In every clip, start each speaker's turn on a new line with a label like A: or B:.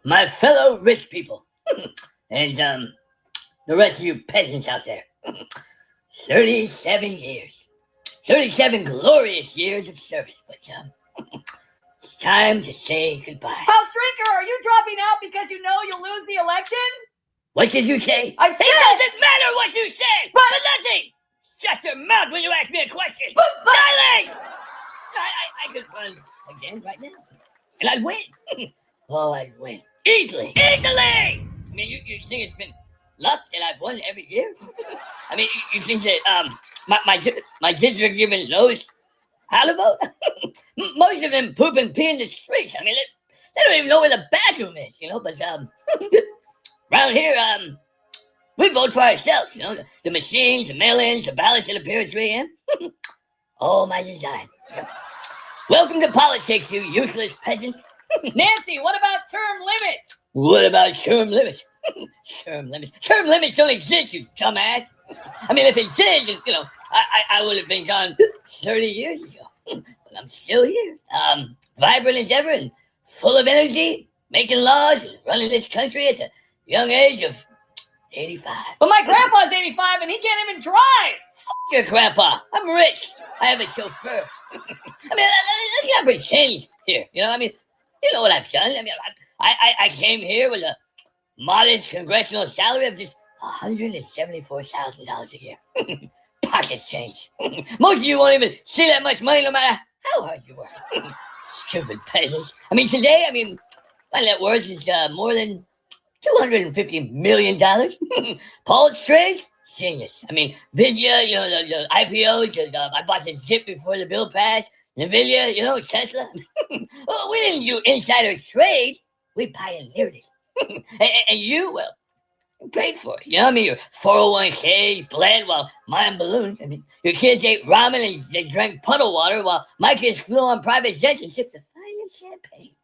A: my fellow rich people, and the rest of you peasants out there. 37 years. 37 glorious years of service, but it's time to say goodbye.
B: House Drinker, are you dropping out because you know you'll lose the election?
A: What did you say?
B: I said...
A: It doesn't matter what you say!
B: But
A: nothing! Shut your mouth when you ask me a question!
B: But...
A: Silence! I could run again right now. And I'd win. Oh, I'd win. Easily! I mean, you think it's been luck that I've won every year? I mean, you think that my district even knows how to vote? Most of them poop and pee in the streets. I mean, they don't even know where the bathroom is, but around here, we vote for ourselves, the machines, the mail-ins, the ballots that appear at 3 a.m. All my design. Welcome to politics, you useless peasants.
B: Nancy, what about term limits?
A: What about term limits? Term limits? Term limits don't exist, you dumbass. I mean, if it did, I would have been gone 30 years ago. But I'm still here, vibrant as ever and full of energy, making laws and running this country at the young age of 85.
B: But my grandpa's 85 and he can't even drive.
A: F your grandpa. I'm rich. I have a chauffeur. I mean, let's not pretend here. I mean, you know what I've done. I mean, I came here with a modest congressional salary of just $174,000 a year. Pocket change. Most of you won't even see that much money no matter how hard you work. Stupid peasants. I mean, today, my net worth is more than $250 million. Paul's trade, genius. I mean, Vidya, the IPOs, I bought the Zip before the bill passed. Nvidia, Tesla. Well, we didn't do insider trade. We pioneered it. and you, well, paid for it. Your 401k bled while mine ballooned. I mean, your kids ate ramen and they drank puddle water while my kids flew on private jets and sipped the finest champagne.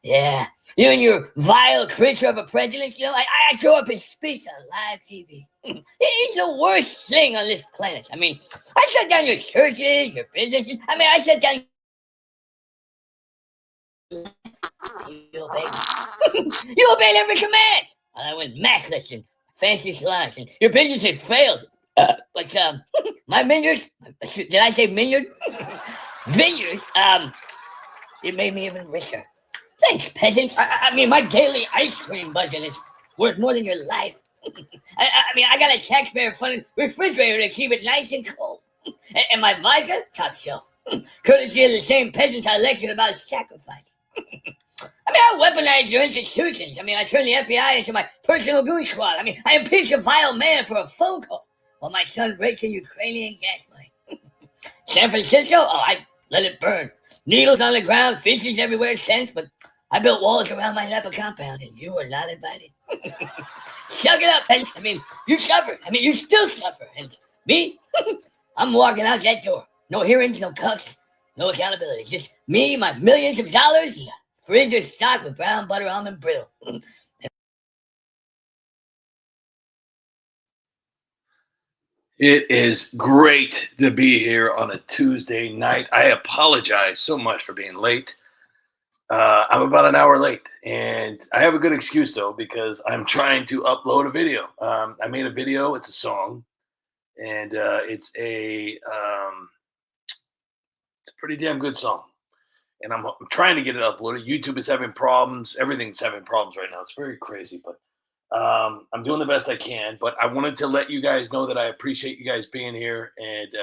A: Yeah, you and your vile creature of a president, I grew up in speech on live TV. He's the worst thing on this planet. I mean, I shut down your churches, your businesses. I mean, I shut down... You obeyed. You obeyed every command. I went maskless and fancy salons, and your businesses failed. But my vineyards, did I say vineyard? Vineyards, it made me even richer. Thanks, peasants. I mean, my daily ice cream budget is worth more than your life. I got a taxpayer-funded refrigerator to keep it nice and cold. And my vodka, top shelf. Courtesy of the same peasants I lectured about sacrifice. I weaponize your institutions. I turn the FBI into my personal goon squad. I impeach a vile man for a phone call while my son breaks in Ukrainian gas money. San Francisco, I let it burn. Needles on the ground, feces everywhere since, but I built walls around my Napa compound and you were not invited. Suck it up, peasants. You suffer. You still suffer. And me, I'm walking out that door. No hearings, no cuffs, no accountability. Just me, my millions of dollars, and fridge is stocked with brown butter almond brittle.
C: It is great to be here on a Tuesday night. I apologize so much for being late. I'm about an hour late, and I have a good excuse, though, because I'm trying to upload a video. I made a video. It's a song, and it's a pretty damn good song. And I'm trying to get it uploaded. YouTube is having problems. Everything's having problems right now. It's very crazy, but I'm doing the best I can. But I wanted to let you guys know that I appreciate you guys being here. And,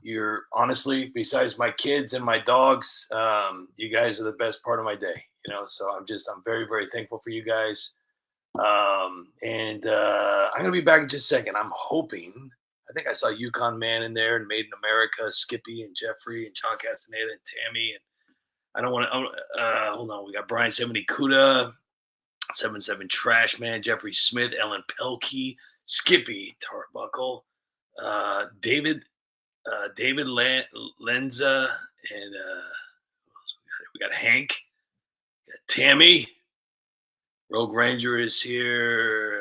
C: you're honestly, besides my kids and my dogs, you guys are the best part of my day. So I'm very, very thankful for you guys. I'm going to be back in just a second. I'm hoping... I think I saw Yukon Man in there and Made in America, Skippy and Jeffrey and John Castaneda and Tammy. And I don't want to, hold on. We got Brian 70 Kuda, 77 Trash Man, Jeffrey Smith, Ellen Pelkey, Skippy Tarbuckle, David Lenza, and who else we got Hank, we got Tammy, Rogue Ranger is here,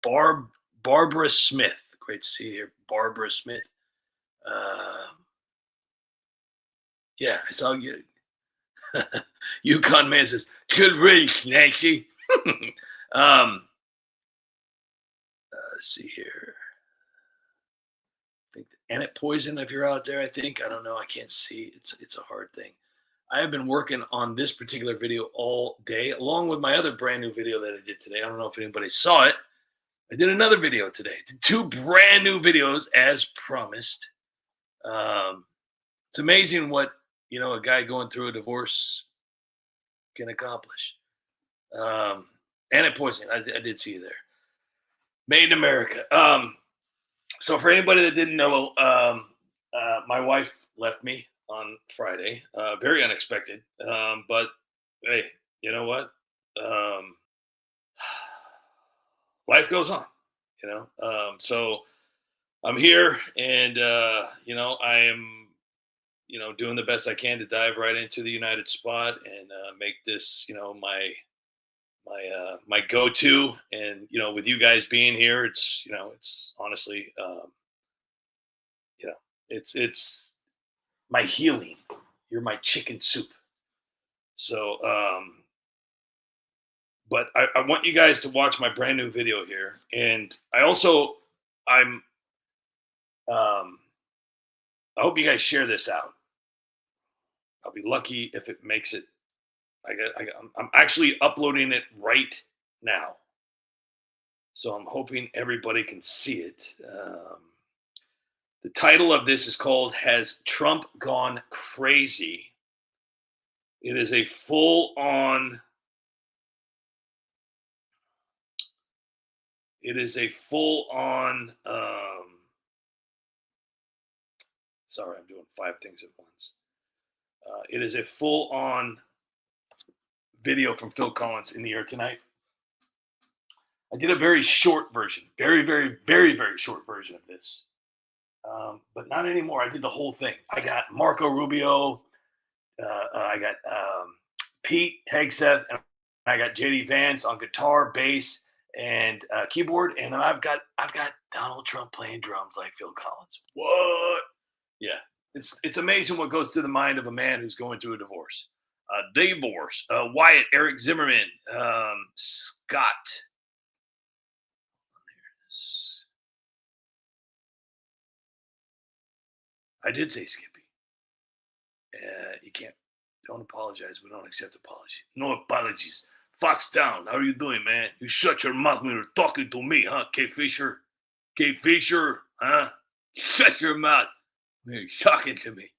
C: Barbara Smith. Great to see you here, Barbara Smith. Yeah, I saw you. Yukon man says, good riddance, Nancy. Let's see here. I think Annette Poison, if you're out there, I think. I don't know. I can't see. It's a hard thing. I have been working on this particular video all day, along with my other brand new video that I did today. I don't know if anybody saw it. I did another video today. Did 2 brand new videos as promised. It's amazing what, a guy going through a divorce can accomplish. Annette Poison, I did see you there. Made in America. So for anybody that didn't know, my wife left me on Friday. Very unexpected. But hey, you know what? Life goes on, so I'm here and, I am, doing the best I can to dive right into the United spot and make this, my go-to. And, with you guys being here, it's, it's honestly, it's my healing. You're my chicken soup. So, but I want you guys to watch my brand new video here. And I hope you guys share this out. I'll be lucky if it makes it. I'm actually uploading it right now. So I'm hoping everybody can see it. The title of this is called Has Trump Gone Crazy? It is a full-on sorry, I'm doing 5 things at once. It is a full-on video from Phil Collins in the air tonight. I did a very short version, very, very, very, very short version of this. But not anymore. I did the whole thing. I got Marco Rubio. I got Pete Hegseth, and I got JD Vance on guitar, bass, and keyboard. And then I've got Donald Trump playing drums like Phil Collins. What? Yeah, it's amazing what goes through the mind of a man who's going through a divorce. Wyatt, Eric Zimmerman, Scott. I did say Skippy. You can't. Don't apologize. We don't accept apology. No apologies. Fox down. How are you doing, man? You shut your mouth when you're talking to me, huh? K Fisher, huh? Shut your mouth when you're talking to me.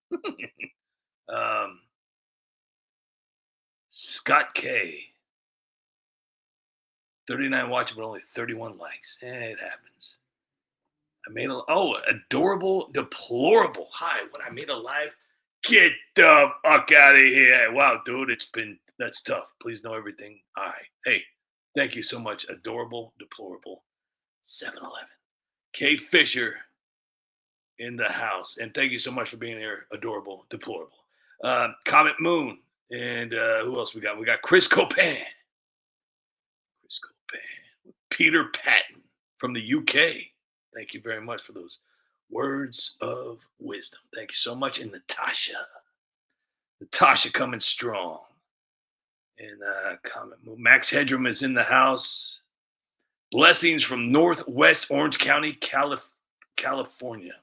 C: Scott K. 39 watching, but only 31 likes. It happens. I made adorable, deplorable. Hi, when I made a live, get the fuck out of here. Wow, dude, that's tough. Please know everything. All right. Hey, thank you so much. Adorable, deplorable, 7-Eleven. K Fisher in the house. And thank you so much for being here. Adorable, deplorable. Comet Moon. And who else we got? We got Chris Copan. Peter Patton from the UK. Thank you very much for those words of wisdom. Thank you so much. And Natasha coming strong. And comment. Max Hedrum is in the house. Blessings from Northwest Orange County, California.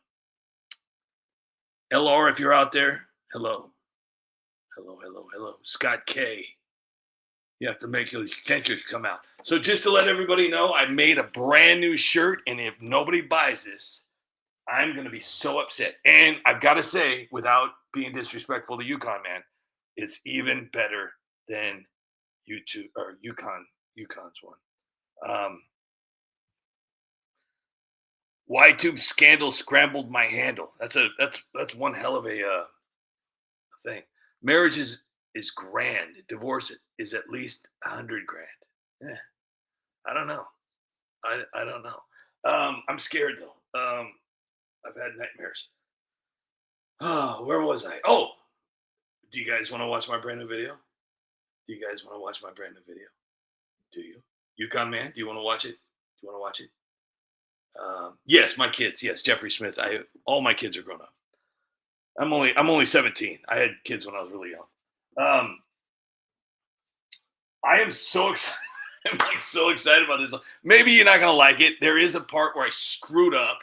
C: LR, if you're out there, hello. Scott K. You have to make your extensions come out. So just to let everybody know, I made a brand new shirt, and if nobody buys this, I'm going to be so upset. And I've got to say, without being disrespectful to Yukon, man, it's even better than YouTube or Yukon's one. Y2 scandal scrambled my handle. That's one hell of a thing. Marriage is grand. Divorce is at least $100,000. Yeah, I don't know. I don't know. I'm scared though. I've had nightmares. Oh, where was I? Oh, do you guys want to watch my brand new video? Do you? Yukon man, do you want to watch it? Yes, my kids. Yes, Jeffrey Smith. All my kids are grown up. I'm only 17. I had kids when I was really young. I am so excited. I'm like so excited about this. Maybe you're not gonna like it. There is a part where I screwed up,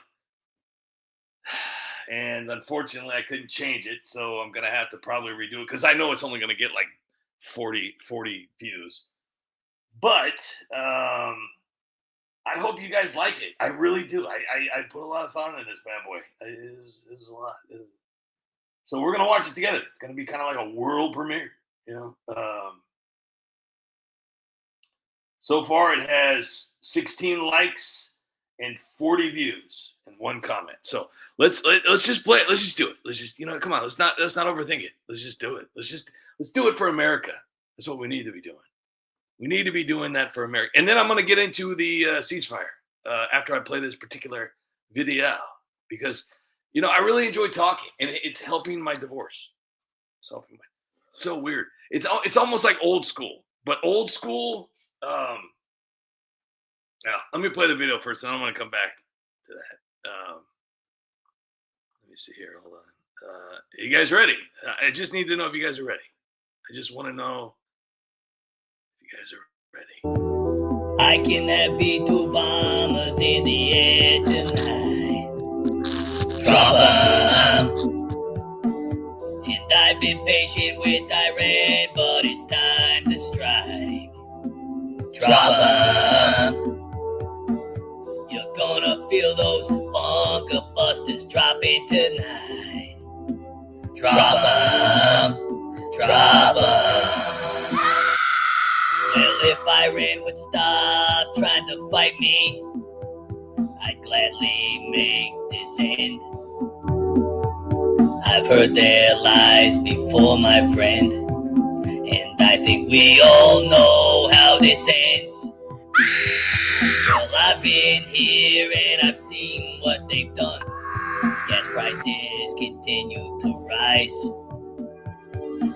C: and unfortunately, I couldn't change it. So I'm gonna have to probably redo it because I know it's only gonna get like 40 views. But I hope you guys like it. I really do. I put a lot of thought into this bad boy. It is a lot. So we're gonna watch it together. It's gonna be kind of like a world premiere, you know. So far, it has 16 likes and 40 views and 1 comment. So let's just play it. Let's just do it. Let's just come on. Let's not overthink it. Let's just do it. Let's do it for America. That's what we need to be doing. We need to be doing that for America. And then I'm going to get into the ceasefire after I play this particular video because I really enjoy talking and it's helping my divorce. So weird. It's almost like old school, but old school. Yeah, let me play the video first, and I'm going to come back to that. Let me see here. Hold on. You guys ready? I just need to know if you guys are ready. I just want to know if you guys are ready.
A: I can have be 2 bombers in the air tonight. Drop 'em. And I've been patient with Iran, but it's time to strike. Drop 'em. You're gonna feel those bunker busters dropping tonight. Drop 'em. Drop 'em. Well, if Iran would stop trying to fight me, I'd gladly make this end. I've heard their lies before, my friend, and I think we all know how this ends. Well, I've been here and I've seen what they've done. Gas prices continue to rise.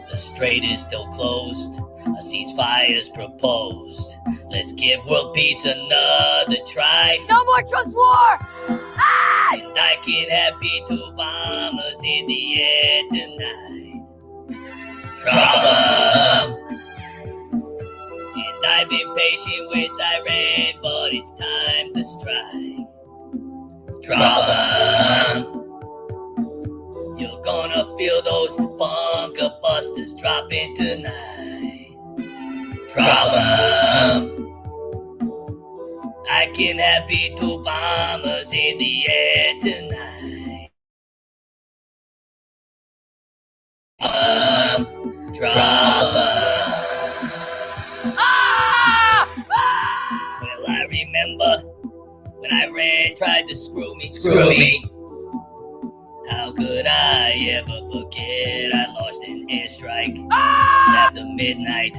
A: The strait is still closed. A ceasefire's proposed. Let's give world peace another try.
B: No more Trump's war! Ah!
A: And I can have B2 bombers in the air tonight. Drop 'em. And I've been patient with Iran, but it's time to strike. Drop 'em. You're gonna feel those bunker busters dropping tonight. Drop 'em. I can have B2 bombers in the air tonight. Drop 'em. Well, I remember when Iran tried to screw me. How could I ever forget? I lost an airstrike after midnight.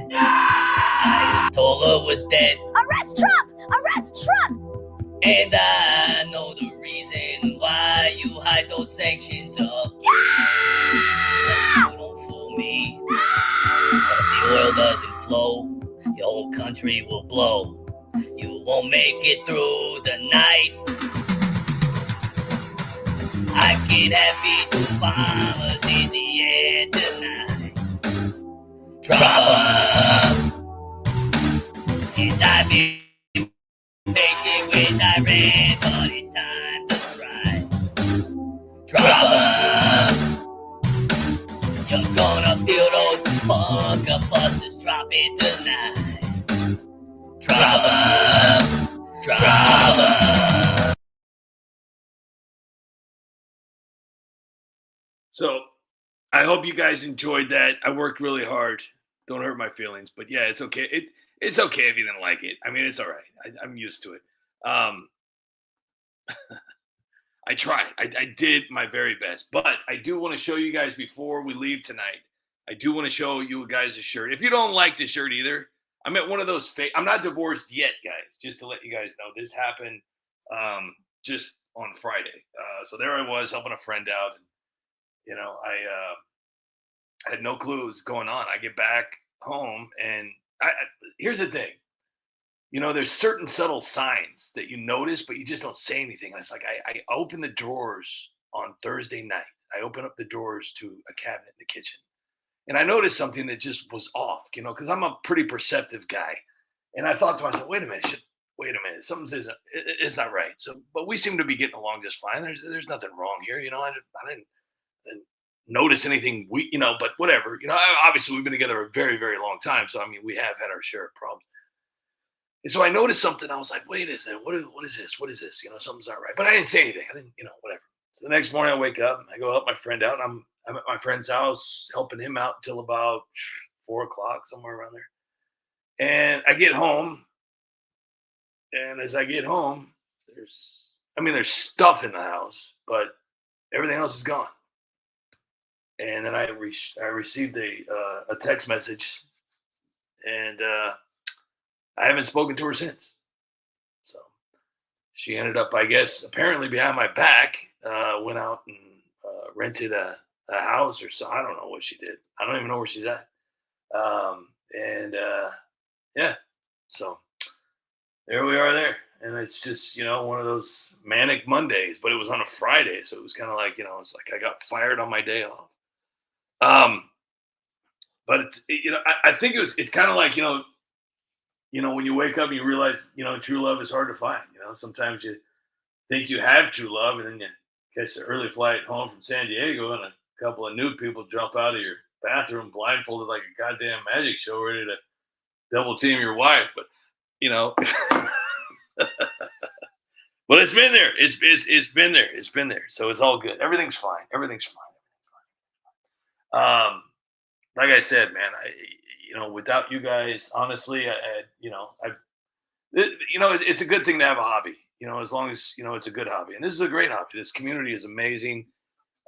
A: Ayatollah was dead.
B: Arrest Trump! Arrest Trump!
A: And I know the reason why you hide those sanctions up. You don't fool me. But if the oil doesn't flow, your whole country will blow. You won't make it through the night. I can have B2 bombers in the air tonight. Drop 'em. And I've been patient with Iran, but it's time to strike. Drop 'em. You're gonna feel those bunker busters dropping tonight. Drop 'em. Drop 'em.
C: So I hope you guys enjoyed that. I worked really hard. Don't hurt my feelings, but yeah, it's okay. It's okay if you didn't like it. I mean, it's all right. I'm used to it. I tried. I did my very best, but I do want to show you guys before we leave tonight. I do want to show you guys a shirt. If you don't like the shirt either, I'm at one of those fake. I'm not divorced yet, guys. Just to let you guys know, this happened just on Friday. So there I was helping a friend out. And, I had no clue what was going on. I get back home, and here's the thing. There's certain subtle signs that you notice, but you just don't say anything. And it's like I open the drawers on Thursday night. I open up the drawers to a cabinet in the kitchen, And I noticed something that just was off, because I'm a pretty perceptive guy. And I thought to myself, wait a minute, something's it's not right. So, but we seem to be getting along just fine. There's nothing wrong here. I didn't notice anything but whatever. Obviously we've been together a very, very long time. So, I mean, we have had our share of problems. And so I noticed something. I was like, wait a second, what is this? What is this? Something's not right. But I didn't say anything. I didn't, whatever. So the next morning I wake up, I go help my friend out. I'm at my friend's house, helping him out until about 4:00, somewhere around there. And I get home. And as I get home, there's stuff in the house, but everything else is gone. And then I received a text message, and I haven't spoken to her since. So she ended up, I guess, apparently behind my back, went out and rented a house or so. I don't know what she did. I don't even know where she's at. Yeah, so there we are there. And it's just, one of those manic Mondays, but it was on a Friday. So it was kind of like, it's like I got fired on my day off. But I think it's kind of like, when you wake up and you realize, true love is hard to find. Sometimes you think you have true love, and then you catch the early flight home from San Diego, and a couple of nude people jump out of your bathroom blindfolded like a goddamn magic show, ready to double team your wife. But but it's been there. It's been there. It's been there. So it's all good. Everything's fine. Everything's fine. Like I said, man, without you guys, honestly, it's a good thing to have a hobby, as long as, it's a good hobby. And this is a great hobby. This community is amazing.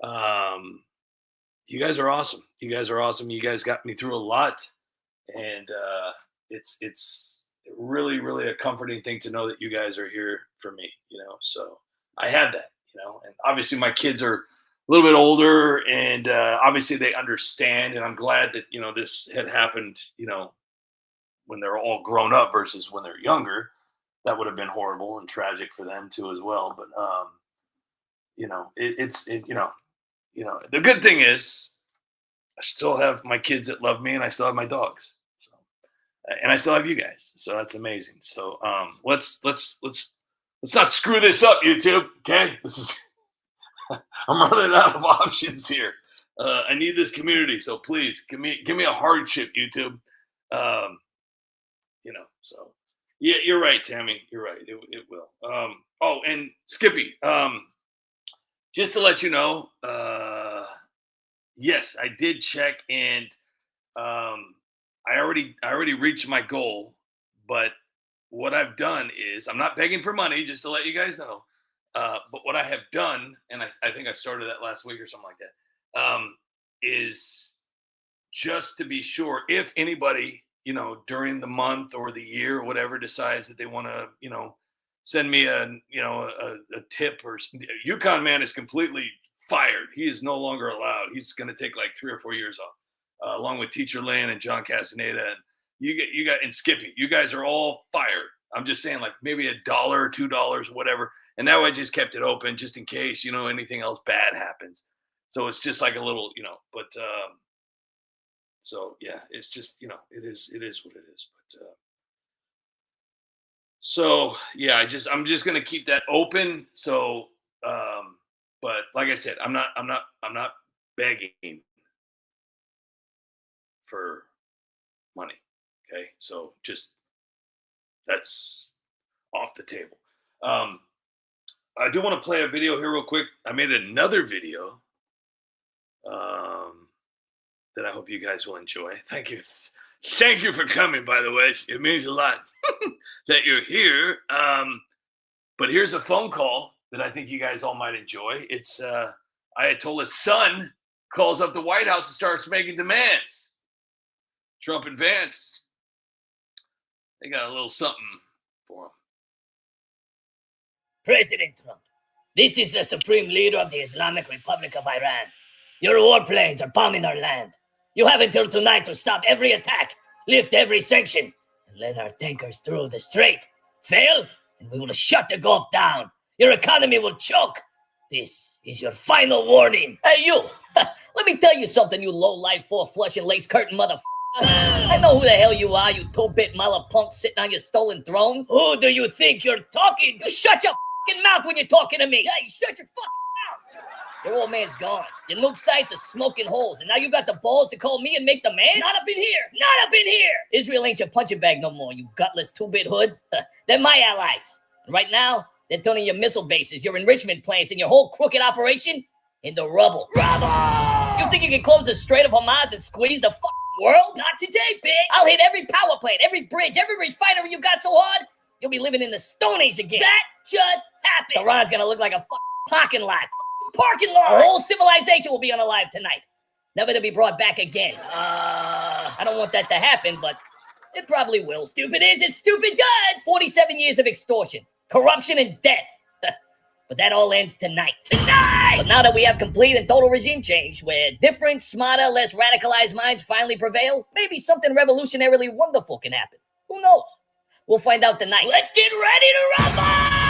C: You guys are awesome. You guys got me through a lot. And it's really, really a comforting thing to know that you guys are here for me, so I have that, and obviously my kids are a little bit older, and obviously they understand, and I'm glad that, this had happened, when they're all grown up versus when they're younger. That would have been horrible and tragic for them too as well. But, the good thing is I still have my kids that love me, and I still have my dogs. And I still have you guys, so that's amazing. So let's not screw this up, YouTube. Okay, I'm running out of options here. I need this community, so please give me a hardship, YouTube. So yeah, you're right, Tammy. You're right. It will. Oh, and Skippy, just to let you know, yes, I did check, and I already reached my goal, but what I've done is, I'm not begging for money, just to let you guys know. But what I have done, and I think I started that last week or something like that, is just to be sure, if anybody, during the month or the year or whatever, decides that they want to, send me a tip, or Yukon Man is completely fired. He is no longer allowed. He's going to take like 3 or 4 years off. Along with Teacher Lynn and John Castaneda, and you got and Skippy, you guys are all fired. I'm just saying, like, maybe $1 or $2, whatever. And that way I just kept it open just in case, anything else bad happens. So it's just like a little, but so yeah, it's just, it is what it is. But so yeah, I'm just gonna keep that open. So but like I said, I'm not begging for money. Okay, so just that's off the table. I do want to play a video here real quick. I made another video that I hope you guys will enjoy. Thank you for coming, by the way. It means a lot that you're here. But here's a phone call that I think you guys all might enjoy. It's Ayatollah's son calls up the White House and starts making demands. Trump and Vance, they got a little something for him.
A: President Trump, this is the supreme leader of the Islamic Republic of Iran. Your warplanes are bombing our land. You have until tonight to stop every attack, lift every sanction, and let our tankers through the strait. Fail, and we will shut the Gulf down. Your economy will choke. This is your final warning. Hey, you! Let me tell you something, you low-life, four-flushing, lace-curtain motherfucker. I know who the hell you are, you two-bit mala punk sitting on your stolen throne. Who do you think you're talking? You shut your fucking mouth when you're talking to me. Hey, shut your fucking mouth. Your old man's gone. Your nuke sites are smoking holes, and now you got the balls to call me and make demands? Not up in here. Not up in here. Israel ain't your punching bag no more, you gutless two-bit hood. They're my allies. And right now, they're turning your missile bases, your enrichment plants, and your whole crooked operation into rubble. Rubble! You think you can close the Strait of Hamas and squeeze the fucking world? Not today, bitch! I'll hit every power plant, every bridge, every refinery you got so hard, you'll be living in the Stone Age again. That just happened! Iran's gonna look like a fucking parking lot. Parking lot! The whole civilization will be unalive tonight. Never to be brought back again. I don't want that to happen, but it probably will. Stupid is as stupid does! 47 years of extortion, corruption, and death. But that all ends tonight. Tonight! But now that we have complete and total regime change, where different, smarter, less radicalized minds finally prevail, maybe something revolutionarily wonderful can happen. Who knows? We'll find out tonight. Let's get ready to rumble!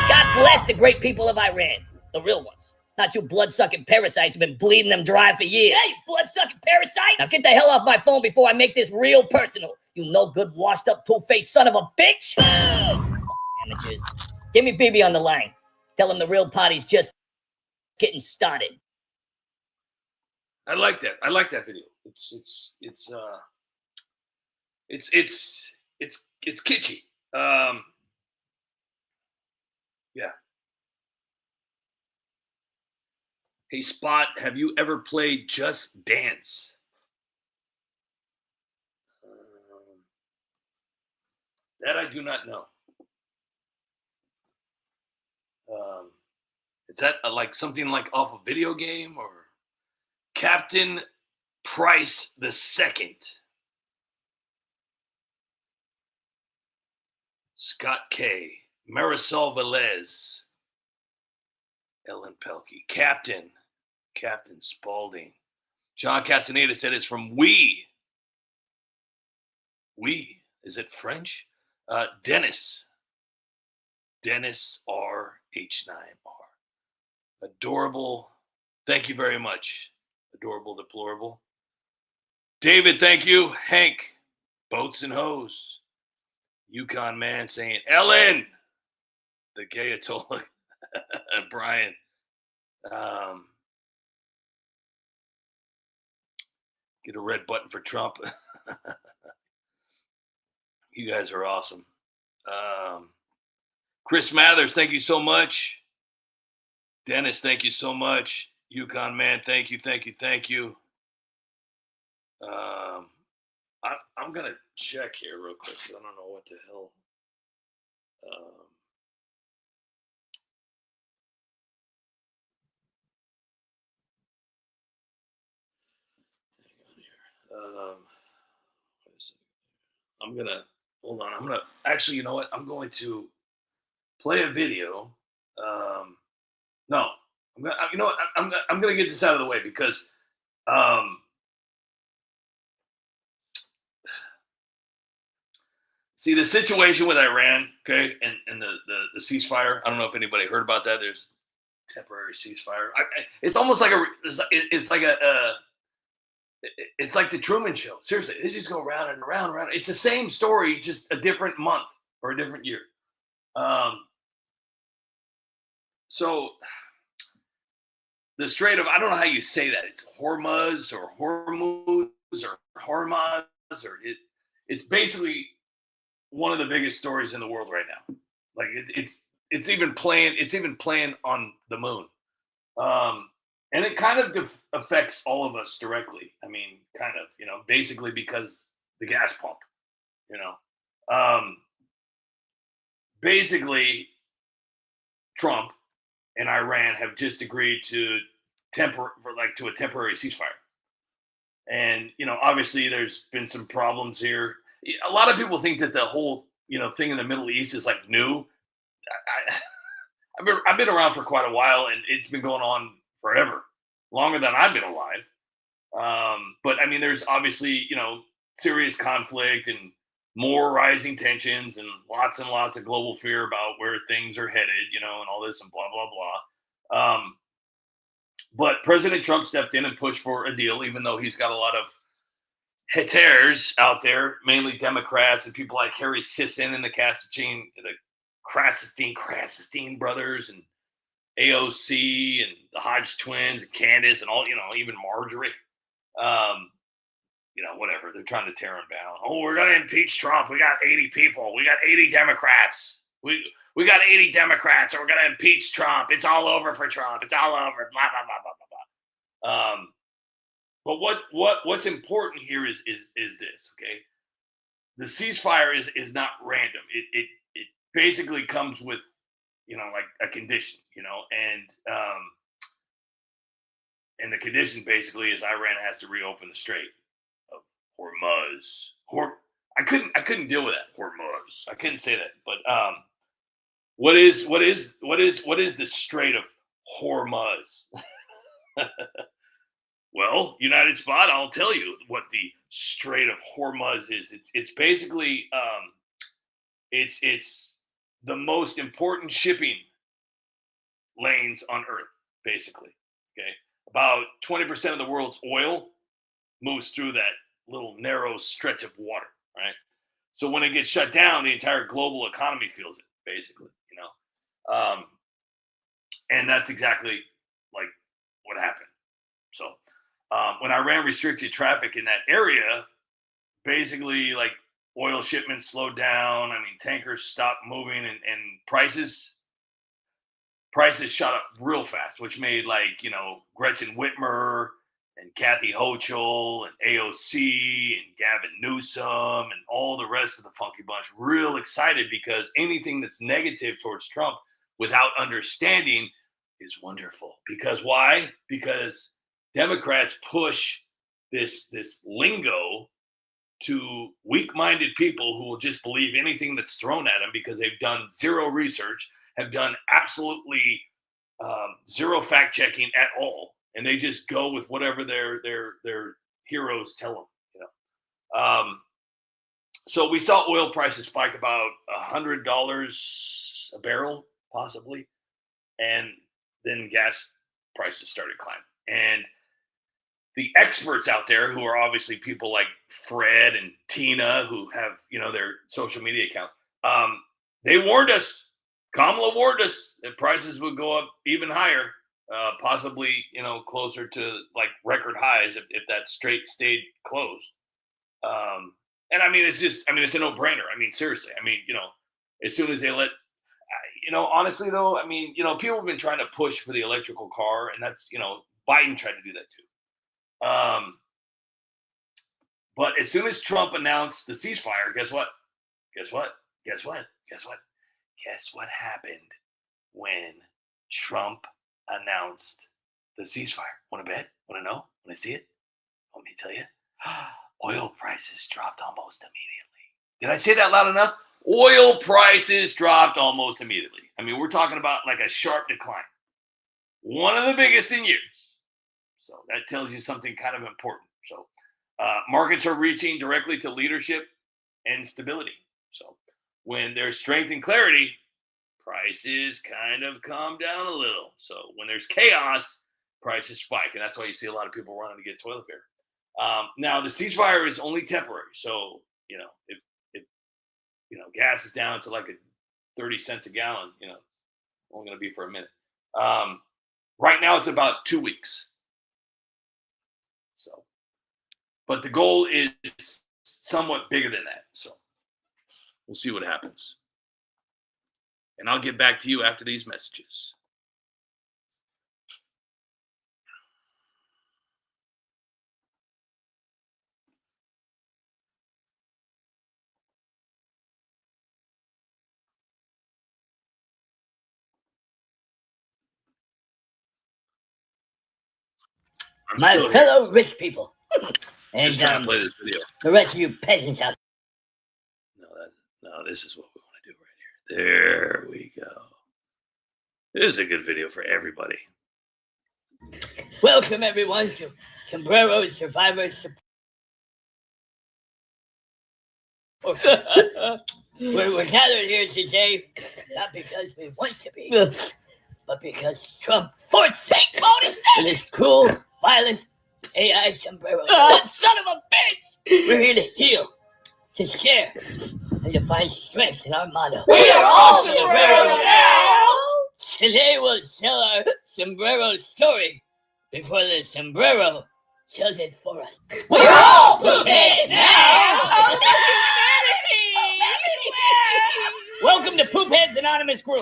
A: God bless the great people of Iran. The real ones. Not you blood-sucking parasites who've been bleeding them dry for years. Hey, blood-sucking parasites! Now get the hell off my phone before I make this real personal. You no-good, washed-up, two-faced son of a bitch! Amateurs. Give me BB on the line. Tell him the real party's just getting started.
C: I like that. I like that video. It's kitschy. Yeah. Hey, Spot, have you ever played Just Dance? That I do not know. Is that like something like off a video game or Captain Price the Second? Scott K, Marisol Velez, Ellen Pelkey, Captain Spaulding. John Castaneda said it's from We. Is it French? Dennis RH9R. Adorable. Thank you very much. Adorable, deplorable. David, thank you. Hank, Boats and Hose. Yukon Man saying, Ellen, the Gayatollah. Brian. Get a red button for Trump. You guys are awesome. Chris Mathers, thank you so much. Dennis, thank you so much. Yukon Man, thank you. I'm going to check here real quick because I don't know what the hell. I'm going to, hold on. I'm going to, actually, you know what? I'm going to play a video. No, I'm gonna, you know what? I'm gonna get this out of the way because, see the situation with Iran, okay, and the ceasefire. I don't know if anybody heard about that. There's temporary ceasefire. It's almost like it's like the Truman Show. Seriously, they just go round and around and around. It's the same story, just a different month or a different year. So the Strait of, I don't know how you say that. It's Hormuz or Hormuz or Hormuz or it's basically one of the biggest stories in the world right now. Like it's even playing on the moon. And it kind of affects all of us directly. I mean, kind of, basically because the gas pump, basically Trump and Iran have just agreed to a temporary ceasefire. And, obviously there's been some problems here. A lot of people think that the whole, thing in the Middle East is like new. I've been around for quite a while and it's been going on forever, longer than I've been alive. But I mean, there's obviously, serious conflict and more rising tensions and lots of global fear about where things are headed, and all this and blah, blah, blah. But President Trump stepped in and pushed for a deal, even though he's got a lot of haters out there, mainly Democrats and people like Harry Sisson and the Krasenstein brothers and AOC and the Hodge twins and Candace and all, even Marjorie. Whatever. They're trying to tear him down. Oh, we're going to impeach Trump. We got 80 people. We got 80 Democrats. We got 80 Democrats, and we're going to impeach Trump. It's all over for Trump. It's all over. Blah, blah, blah, blah, blah, blah. But what's important here is this, okay? The ceasefire is not random. It basically comes with, like a condition, and the condition basically is Iran has to reopen the Strait of Hormuz. I couldn't deal with that, Hormuz. I couldn't say that, but what is the Strait of Hormuz? Well, United Spot, I'll tell you what the Strait of Hormuz is. It's basically it's the most important shipping lanes on Earth, basically. Okay, about 20% of the world's oil moves through that little narrow stretch of water, right? So when it gets shut down, the entire global economy feels it, basically. And that's exactly like what happened. So when Iran restricted traffic in that area, basically like oil shipments slowed down. I mean, tankers stopped moving and prices shot up real fast, which made Gretchen Whitmer and Kathy Hochul and AOC and Gavin Newsom and all the rest of the funky bunch real excited, because anything that's negative towards Trump without understanding is wonderful. Because why? Because Democrats push this lingo to weak-minded people who will just believe anything that's thrown at them because they've done zero research, have done absolutely zero fact-checking at all, and they just go with whatever their heroes tell them. So we saw oil prices spike about $100 a barrel, possibly, and then gas prices started climbing. And the experts out there, who are obviously people like Fred and Tina, who have their social media accounts, they warned us. Kamala warned us that prices would go up even higher, possibly closer to like record highs if that strait stayed closed. And I mean, it's a no-brainer. I mean, seriously. I mean, as soon as they let, honestly though, I mean, people have been trying to push for the electrical car, and that's Biden tried to do that too. But as soon as Trump announced the ceasefire, guess what happened when Trump announced the ceasefire? Want to bet? Want to know? Want to see it? Want me to tell you? Oil prices dropped almost immediately. Did I say that loud enough? Oil prices dropped almost immediately. I mean, we're talking about like a sharp decline. One of the biggest in years. So that tells you something kind of important. So markets are reaching directly to leadership and stability. So when there's strength and clarity, prices kind of calm down a little. So when there's chaos, prices spike. And that's why you see a lot of people running to get toilet paper. Now, the ceasefire is only temporary. So, if gas is down to like 30 cents a gallon, only going to be for a minute. Right now, it's about 2 weeks. So, but the goal is somewhat bigger than that. So we'll see what happens. And I'll get back to you after these messages.
A: My fellow rich people, and
C: just trying to play this video.
A: The rest of you peasants out.
C: No, this is what we want to do right here. There we go. This is a good video for everybody.
A: Welcome everyone to Sombrero Survivors. We're gathered here today not because we want to be, but because Trump forced it with his cruel, violent AI sombrero.
B: That son of a bitch!
A: We're here to heal, to share, and to find strength in our motto.
B: We are all sombrero now!
A: Today we'll tell our sombrero story before the sombrero tells it for us.
B: We're all poopheads now!
D: Welcome to Poopheads Anonymous Group.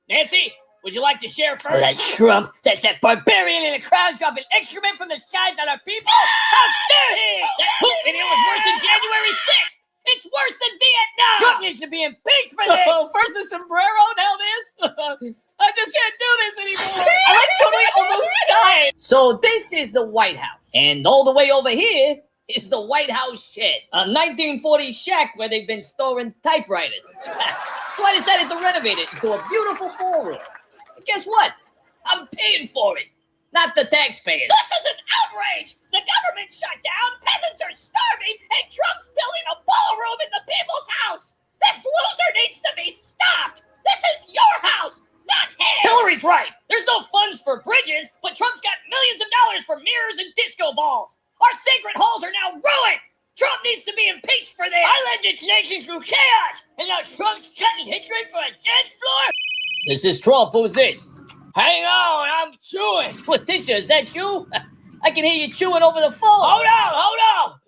D: Nancy, would you like to share first?
A: Oh, that Trump, that's that barbarian in the crowd dropping excrement from the sides on our people? How dare he!
D: That poop video was worse than January 6th. It's worse than Vietnam.
A: Trump needs to be impeached for this!
B: First the sombrero, now this? I just can't do this anymore. I like totally almost died.
D: So this is the White House. And all the way over here is the White House shed. A 1940s shack where they've been storing typewriters. So I decided to renovate it into a beautiful ballroom. And guess what? I'm paying for it, not the taxpayers.
B: This is an outrage! The government shut down, peasants are starving, and Trump's building a ballroom in the people's house! This loser needs to be stopped! This is your house, not his!
D: Hillary's right. There's no funds for bridges, but Trump's got millions of dollars for mirrors and disco balls. Our sacred halls are now ruined. Trump needs to be impeached for this.
A: I led this nation through chaos, and now Trump's cutting history for a dance floor?
D: This is Trump. Who's this?
A: Hang on, I'm chewing.
D: Letitia, is that you? I can hear you chewing over the phone.
A: Hold on.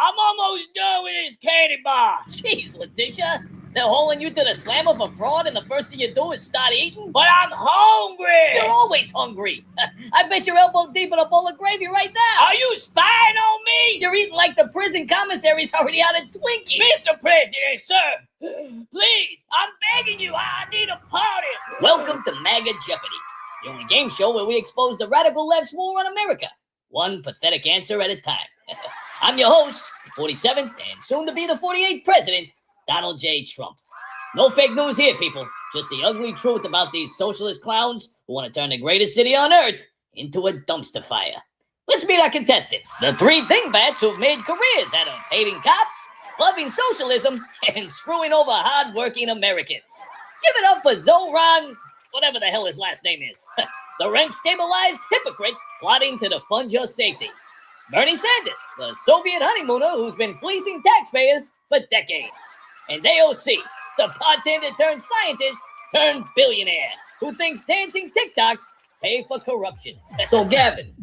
A: I'm almost done with this candy bar.
D: Jeez, Letitia. They're holding you to the slammer for fraud, and the first thing you do is start eating?
A: But I'm hungry.
D: You're always hungry. I bet you're elbow deep in a bowl of gravy right now.
A: Are you spying on me?
D: You're eating like the prison commissary's already out of Twinkies.
A: Mr. President, sir, please, I'm begging you, I need a party.
D: Welcome to MAGA Jeopardy, the only game show where we expose the radical left's war on America, one pathetic answer at a time. I'm your host, the 47th and soon to be the 48th president, Donald J. Trump. No fake news here, people. Just the ugly truth about these socialist clowns who want to turn the greatest city on earth into a dumpster fire. Let's meet our contestants, the three dingbats who've made careers out of hating cops, loving socialism, and screwing over hard-working Americans. Give it up for Zoran, whatever the hell his last name is. The rent-stabilized hypocrite plotting to defund your safety. Bernie Sanders, the Soviet honeymooner who's been fleecing taxpayers for decades. And AOC, the bartender turned scientist turned billionaire who thinks dancing TikToks pay for corruption. So, Gavin,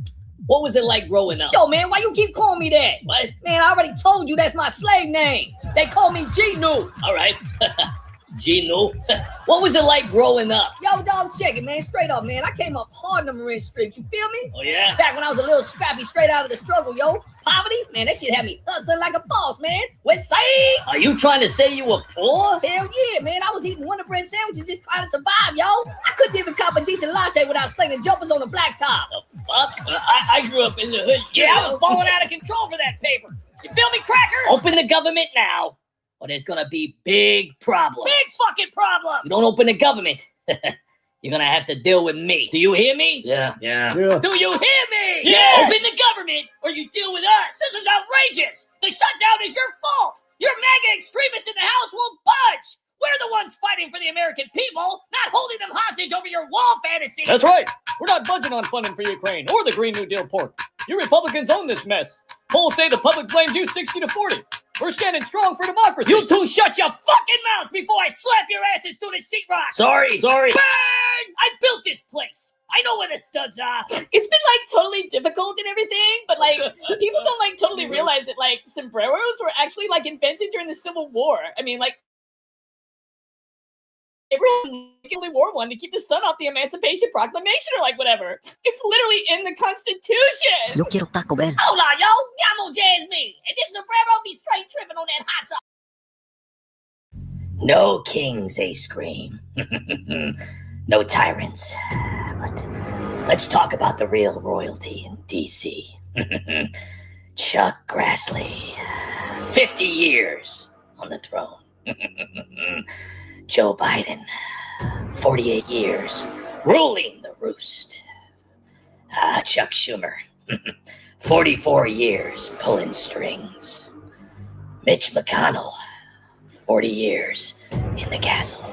D: what was it like growing up?
E: Yo, man, why you keep calling me that?
D: What?
E: Man, I already told you that's my slave name. They call me G-Nu.
D: All right. Gino, what was it like growing up?
E: Yo, dog, check it, man. Straight up, man. I came up hard in the Marine streets. You feel me?
D: Oh, yeah?
E: Back when I was a little scrappy straight out of the struggle, yo. Poverty, man, that shit had me hustling like a boss, man. West Side.
D: Are you trying to say you were poor?
E: Hell yeah, man. I was eating Wonder Bread sandwiches just trying to survive, yo. I couldn't even cop a decent latte without slinging jumpers on the blacktop.
D: The fuck?
A: I grew up in the hood.
D: Yeah, I was balling out of control for that paper. You feel me, cracker? Open the government now, or there's gonna be big problems.
A: Big fucking problem.
D: You don't open the government, you're gonna have to deal with me. Do you hear me?
A: Yeah.
D: Do you hear me?
A: Yes.
D: Open the government, or you deal with us.
A: This is outrageous. The shutdown is your fault. Your MAGA extremists in the House won't budge. We're the ones fighting for the American people, not holding them hostage over your wall fantasy.
F: That's right. We're not budging on funding for Ukraine or the Green New Deal pork. You Republicans own this mess. Polls say the public blames you 60-40. We're standing strong for democracy.
A: You two shut your fucking mouths before I slap your asses through the sheetrock.
D: Sorry.
A: Burn! I built this place. I know where the studs are.
B: It's been like totally difficult and everything, but like people don't like totally realize that like sombreros were actually like invented during the Civil War. I mean, like everyone only wore one to keep the sun off the Emancipation Proclamation or like whatever. It's literally in the Constitution.
E: Yo quiero Taco Bell.
A: Hold on, yo. Yamo Jasmine. And this sombrero be straight tripping on that hot sauce.
D: No kings, they scream. No tyrants. But let's talk about the real royalty in D.C. Chuck Grassley, 50 years on the throne. Joe Biden, 48 years ruling the roost. Chuck Schumer, 44 years pulling strings. Mitch McConnell, 40 years in the castle.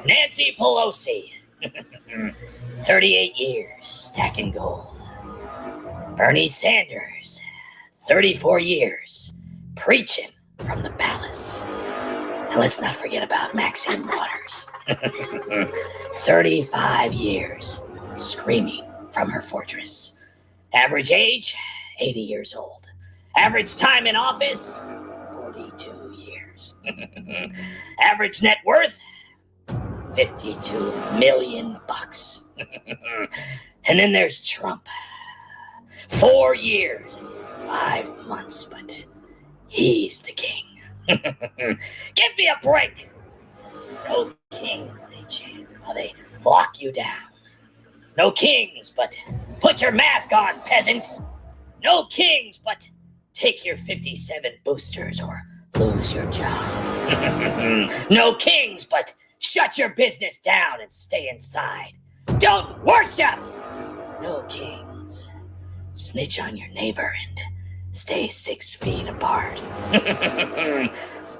D: Nancy Pelosi,
A: 38 years stacking gold. Bernie Sanders, 34 years preaching from the palace. And let's not forget about Maxine Waters. 35 years screaming from her fortress. Average age, 80 years old. Average time in office, 42 years. Average net worth, 52 million bucks. And then there's Trump. 4 years and 5 months, but he's the king. Give me a break. No kings, they chant while they lock you down. No kings, but put your mask on, peasant. No kings, but take your 57 boosters or lose your job. No kings, but shut your business down and stay inside. Don't worship. No kings. Snitch on your neighbor and stay 6 feet apart.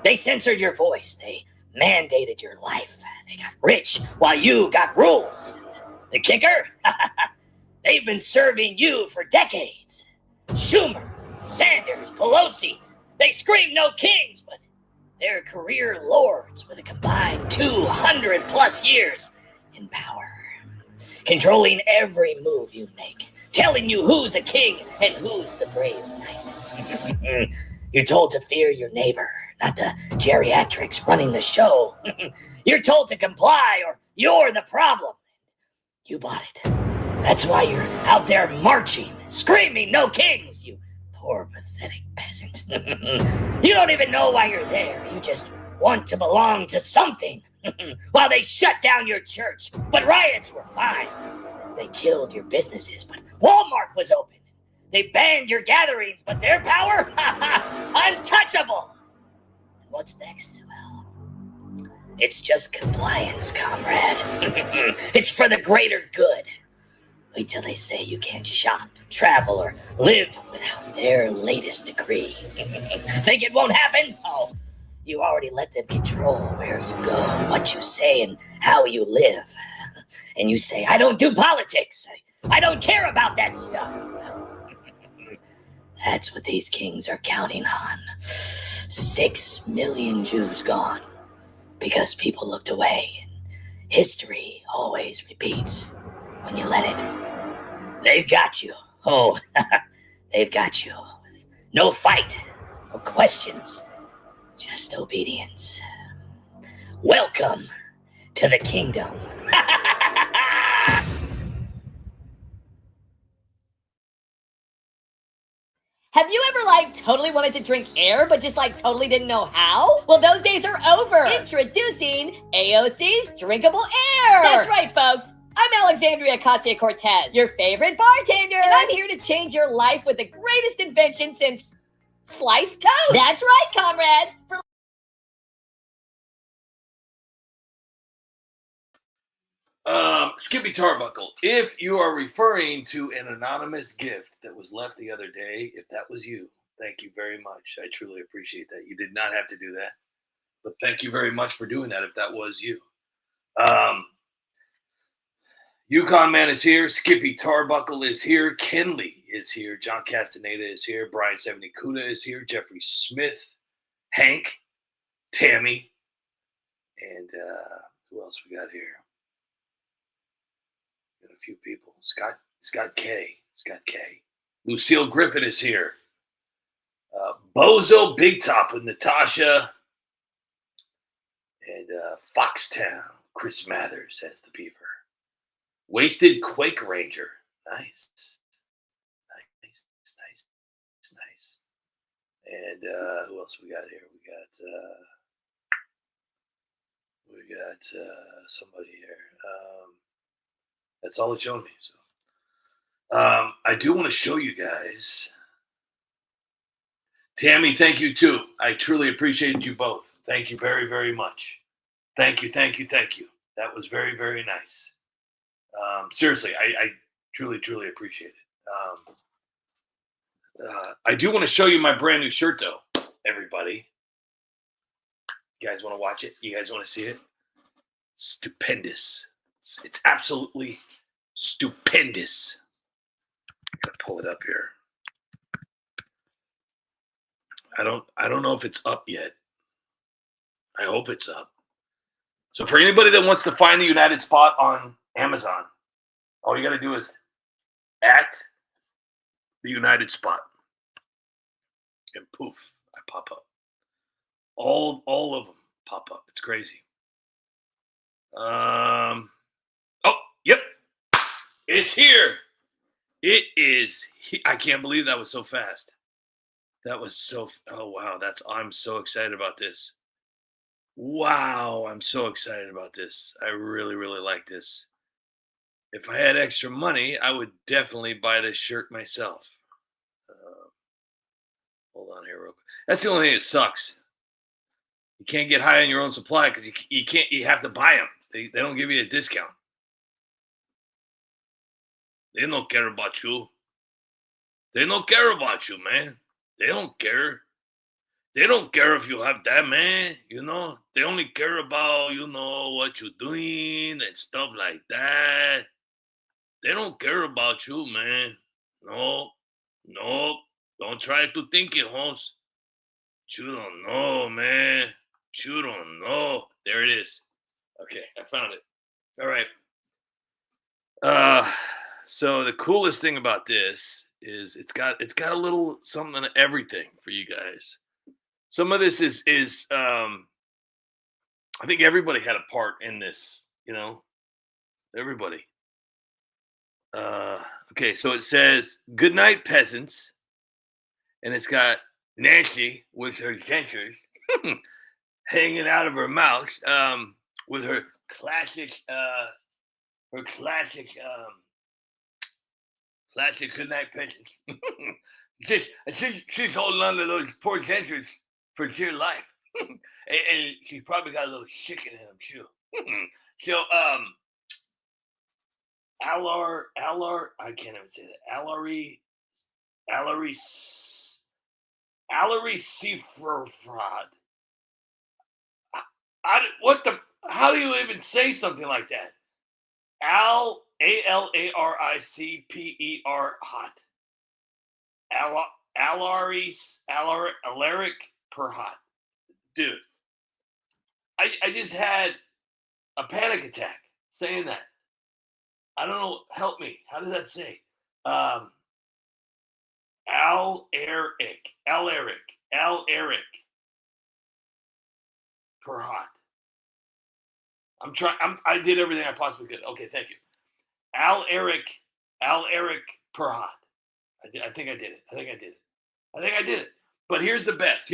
A: They censored your voice. They mandated your life. They got rich while you got rules. The kicker? They've been serving you for decades. Schumer, Sanders, Pelosi, they scream no kings, but they're career lords with a combined 200 plus years in power. Controlling every move you make, telling you who's a king and who's the brave knight. You're told to fear your neighbor, not the geriatrics running the show. You're told to comply or you're the problem. You bought it. That's why you're out there marching, screaming, no kings, you poor pathetic peasant. You don't even know why you're there. You just want to belong to something. While they shut down your church, but riots were fine. They killed your businesses, but Walmart was open. They banned your gatherings, but their power? Untouchable. What's next? Well, it's just compliance, comrade. It's for the greater good. Wait till they say you can't shop, travel, or live without their latest decree. Think it won't happen? Oh, you already let them control where you go, what you say, and how you live. And you say, I don't do politics. I don't care about that stuff. Well, that's what these kings are counting on. 6 million Jews gone because people looked away. And history always repeats when you let it. They've got you. Oh, they've got you. No fight, no questions, just obedience. Welcome to the kingdom.
E: Have you ever, totally wanted to drink air, but just, totally didn't know how? Well, those days are over. Introducing AOC's Drinkable Air. That's right, folks. I'm Alexandria Ocasio-Cortez, your favorite bartender. And I'm here to change your life with the greatest invention since sliced toast. That's right, comrades.
C: Skippy Tarbuckle, if you are referring to an anonymous gift that was left the other day, if that was you, thank you very much. I truly appreciate that. You did not have to do that, but thank you very much for doing that if that was you. Yukon Man is here. Skippy Tarbuckle is here. Kenley is here. John Castaneda is here. Brian Sevenikuda is here. Jeffrey Smith, Hank, Tammy, and who else we got here? Got a few people. Scott K. Lucille Griffin is here. Bozo Big Top with Natasha. And Foxtown, Chris Mathers as the Beaver. Wasted Quake Ranger. Nice. And who else we got here? We got somebody here. That's all it's showing me. So, I do want to show you guys. Tammy, thank you too. I truly appreciate you both. Thank you very, very much. Thank you. That was very, very nice. Seriously, I truly, truly appreciate it. I do want to show you my brand new shirt, though, everybody. You guys want to watch it? You guys want to see it? Stupendous. It's absolutely stupendous. Gotta pull it up here. I don't know if it's up yet. I hope it's up. So for anybody that wants to find the United Spot on Amazon, all you got to do is at the United Spot, and poof, I pop up. All of them pop up. It's crazy. Oh, yep, it's here. It is. I can't believe that was so fast. That was so. Oh wow, I'm so excited about this. Wow, I'm so excited about this. I really, really like this. If I had extra money, I would definitely buy this shirt myself. Hold on here real quick. That's the only thing that sucks. You can't get high on your own supply because you can't. You have to buy them. They don't give you a discount. They don't care about you. They don't care about you, man. They don't care. They don't care if you have that, man. You know, they only care about, you know, what you're doing and stuff like that. They don't care about you, man. No, don't try to think it, Holmes. You don't know, man. You don't know. There it is. Okay, I found it. All right. So the coolest thing about this is it's got a little something of everything for you guys. Some of this is I think everybody had a part in this, you know. Everybody. Okay, so it says, "Good night, peasants," and it's got Nancy with her dentures hanging out of her mouth, with her classic good night peasants. she's holding on to those poor dentures for dear life, and she's probably got a little chicken in them too. So I can't even say that. Allery Seafraud. What the? How do you even say something like that? Alaric hot. Alaric per hot. Dude, I just had a panic attack saying that. I don't know. Help me. How does that say? Alaric per hot. I did everything I possibly could. Okay, thank you. Alaric per hot. I think I did it. But here's the best.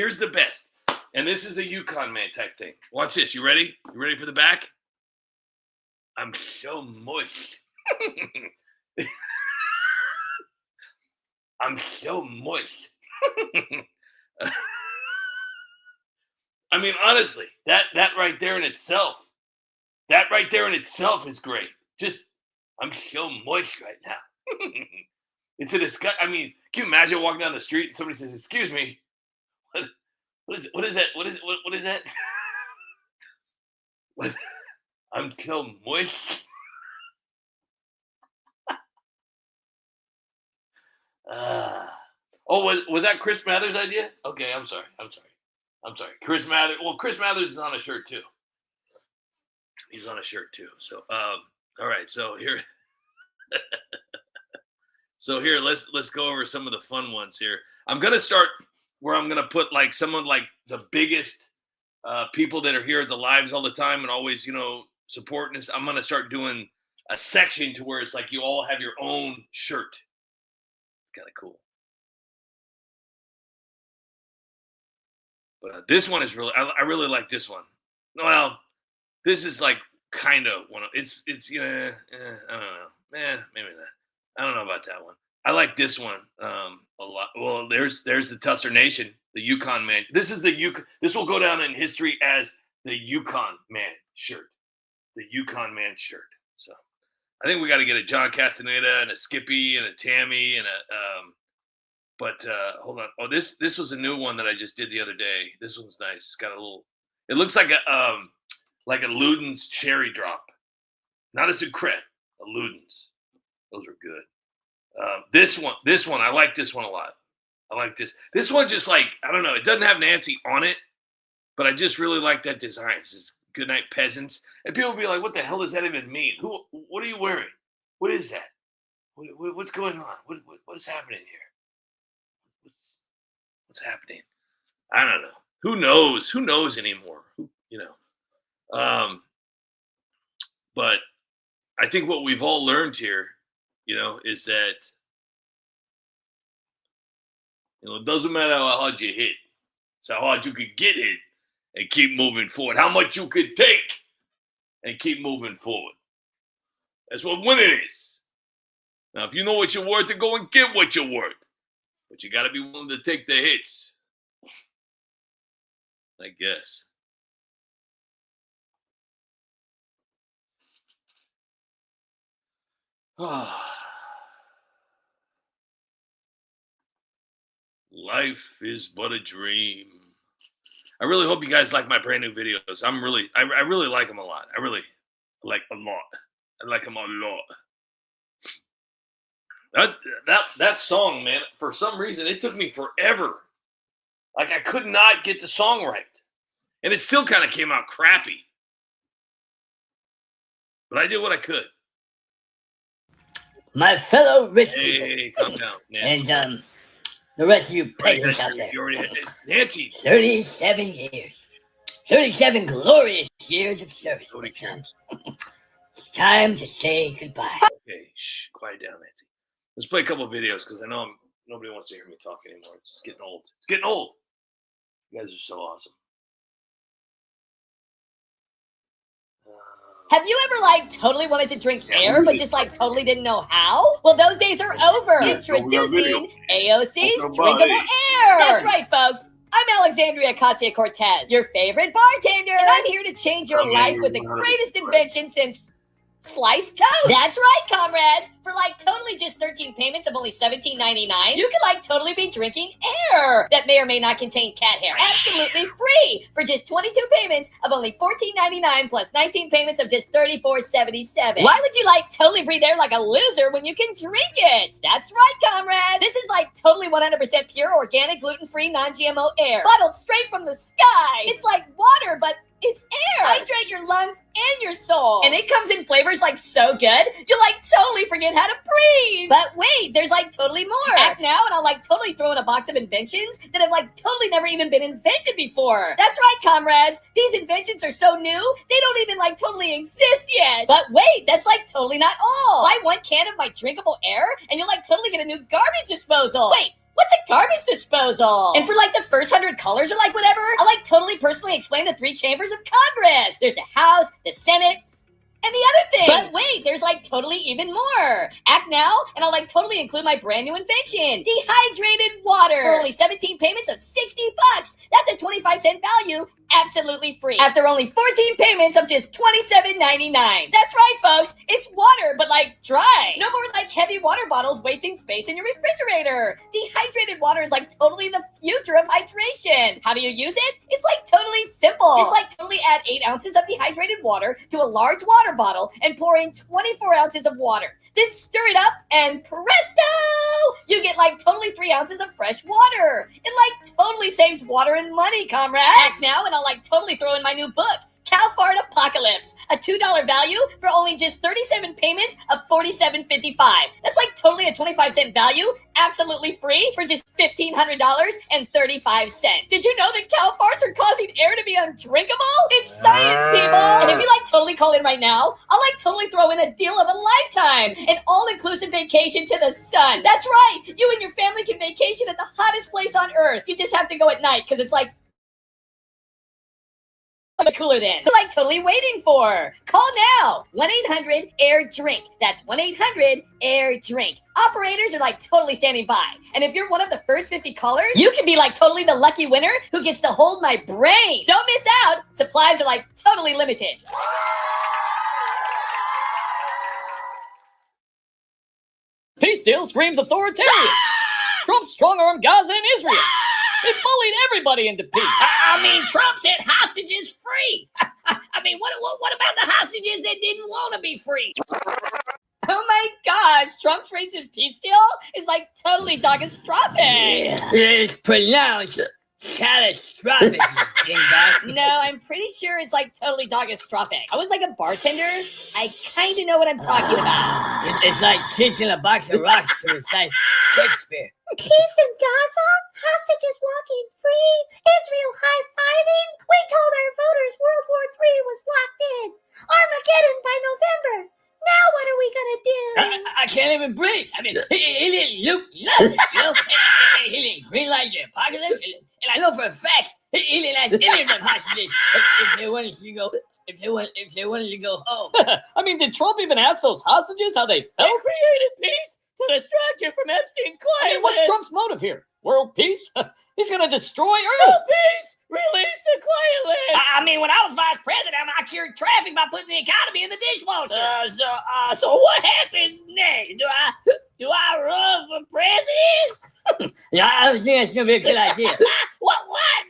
C: And this is a Yukon man type thing. Watch this. You ready? You ready for the back? I'm so moist. I'm so moist. I mean, honestly, that right there in itself is great. Just, I'm so moist right now. It's a disgust. I mean, can you imagine walking down the street and somebody says, "Excuse me, what is that? What is that?" What? I'm so moist. Was that Chris Mathers' idea? Okay, I'm sorry. Chris Mathers. Well, Chris Mathers is on a shirt too. He's on a shirt too. So, all right. So here, let's go over some of the fun ones here. I'm gonna start where I'm gonna put like some of like the biggest people that are here at the lives all the time and always, you know, supporting us. I'm gonna start doing a section to where it's like you all have your own shirt. Kind of cool. But this one is really, I really like this one. Well, this is like kind of one of it's I don't know, maybe not. I don't know about that one. I like this one a lot. Well, there's the Tusser Nation, the Yukon man. This is this will go down in history as the Yukon man shirt, the Yukon man shirt. So I think we got to get a John Castaneda and a Skippy and a Tammy and a but hold on. Oh, this was a new one that I just did the other day. This one's nice. It's got a little. It looks like a Luden's cherry drop. Not a secret. Alludence. Those are good. This one, I like this one a lot. I like this. This one just like, I don't know, it doesn't have Nancy on it, but I just really like that design. It says, "Good night, peasants." And people will be like, what the hell does that even mean? What are you wearing? What is that? What's going on? What is happening here? What's happening? I don't know. Who knows? Who knows anymore? But I think what we've all learned here, is that, it doesn't matter how hard you hit. It's how hard you could get hit and keep moving forward. How much you could take and keep moving forward. That's what winning is. Now, if you know what you're worth, then go and get what you're worth. But you got to be willing to take the hits. I guess. Life is but a dream. I really hope you guys like my brand new videos. I really like them a lot. I really like a lot. I like them a lot. That song, man, for some reason, it took me forever. Like, I could not get the song right. And it still kind of came out crappy. But I did what I could.
A: My fellow rich
C: Hey, calm down, Nancy.
A: and the rest of you peasants out there.
C: You already had this. Nancy.
A: 37 years. 37 glorious years of service.
C: Nobody cares.
A: It's time to say goodbye.
C: Okay, shh, quiet down, Nancy. Let's play a couple of videos because I know nobody wants to hear me talk anymore. It's getting old. It's getting old. You guys are so awesome.
E: Have you ever totally wanted to drink air but just totally didn't know how? Well, those days are over. Introducing AOC's drinkable air. That's right, folks. I'm Alexandria Ocasio-Cortez, your favorite bartender, and I'm here to change your life with the greatest invention since sliced toast. That's right, comrades. For totally just 13 payments of only $17.99, you could totally be drinking air that may or may not contain cat hair. Absolutely free for just 22 payments of only $14.99 plus 19 payments of just $34.77. Why would you totally breathe air like a loser when you can drink it? That's right, comrades. This is totally 100% pure, organic, gluten-free, non-GMO air, bottled straight from the sky. It's like water, but it's air. Hydrate your lungs and your soul. And it comes in flavors so good, you'll totally forget how to breathe. But wait, there's totally more. Act now and I'll totally throw in a box of inventions that have totally never even been invented before. That's right, comrades. These inventions are so new, they don't even totally exist yet. But wait, that's totally not all. Buy 1 can of my drinkable air and you'll totally get a new garbage disposal. Wait, what's a garbage disposal? And for the first 100 colors or whatever, I'll totally personally explain the 3 chambers of Congress. There's the House, the Senate, and the other thing. But wait, there's totally even more. Act now, and I'll totally include my brand new invention, dehydrated water. For only 17 payments of $60. That's a 25-cent value, absolutely free. After only 14 payments of just $27.99. That's right, folks. It's water, but dry. No more heavy water bottles wasting space in your refrigerator. Dehydrated water is totally the future of hydration. How do you use it? It's totally simple. Just totally add 8 ounces of dehydrated water to a large water bottle and pour in 24 ounces of water. Then stir it up and presto! You get totally 3 ounces of fresh water. It totally saves water and money, comrades. Act now and I'll totally throw in my new book, Cow Fart Apocalypse, a $2 value for only just 37 payments of $47.55. That's totally a 25-cent value, absolutely free for just $1,500.35. Did you know that cow farts are causing air to be undrinkable? It's science, people! And if you totally call in right now, I'll totally throw in a deal of a lifetime, an all-inclusive vacation to the sun. That's right, you and your family can vacation at the hottest place on earth. You just have to go at night because it's cooler then. So totally waiting for. Call now. 1-800-AIR-DRINK. That's 1-800-AIR-DRINK. Operators are totally standing by. And if you're one of the first 50 callers, you can be totally the lucky winner who gets to hold my brain. Don't miss out. Supplies are totally limited.
F: Peace deal screams authoritarian. Trump strong-armed Gaza and Israel. They bullied everybody into peace.
B: I mean, Trump said hostages free.
A: I mean, what about the hostages that didn't want to be free?
E: Oh my gosh, Trump's racist peace deal is like totally catastrophic.
A: It's pronounced catastrophic, you dingbat.
E: No, I'm pretty sure it's like totally catastrophic. I was like a bartender. I kind of know what I'm talking about.
A: It's like sitting in a box of rocks to recite Shakespeare.
G: Peace in Gaza, hostages walking free, Israel high-fiving. We told our voters World War III was locked in. Armageddon by November. Now what are we gonna do?
A: I can't even breathe. I mean, he didn't look nothing, you know? He didn't greenlight the apocalypse. And I know for a fact, he didn't ask any of them hostages if they wanted to go. If they wanted to go home.
F: I mean, did Trump even ask those hostages how they felt?
B: They created peace to distract you from Epstein's
F: I
B: client
F: mean, what's
B: list.
F: Trump's motive here? World peace? He's gonna destroy
B: World
F: Earth.
B: peace! Release the client list!
A: I mean, when I was vice president, I cured traffic by putting the economy in the dishwasher.
B: So what happens next? Do I run for president?
A: Yeah, I don't think that's gonna be a good idea.
B: Why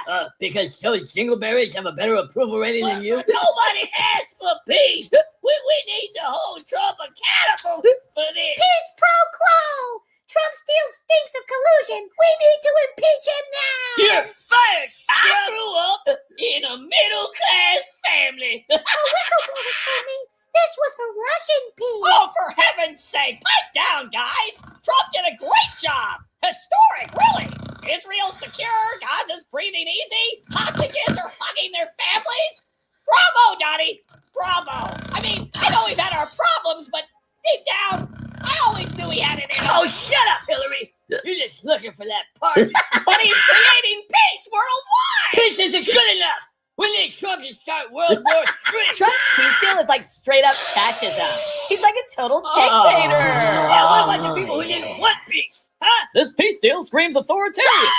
B: not?
A: Because those singleberries have a better approval rating than you.
B: Nobody asked for peace. We need to hold Trump accountable for this.
G: Peace pro quo. Trump still stinks of collusion. We need to impeach him now.
A: You're fired.
B: I grew up in a middle-class family.
G: A whistleblower told me this was a Russian piece.
B: Oh, for heaven's sake, pipe down, guys! Trump did a great job! Historic, really! Israel's secure, Gaza's breathing easy, hostages are hugging their families. Bravo, Donnie! Bravo! I mean, I know we've had our problems, but deep down, I always knew he had it in him.
A: Oh, shut up, Hillary. You're just looking for that part.
B: But he's creating peace worldwide!
A: Peace isn't good enough. We need Trump to start World War III.
E: Trump's peace deal is like straight up fascism. He's like a total dictator.
A: Yeah, what about the people who didn't want peace? Huh?
F: This peace deal screams authoritarian.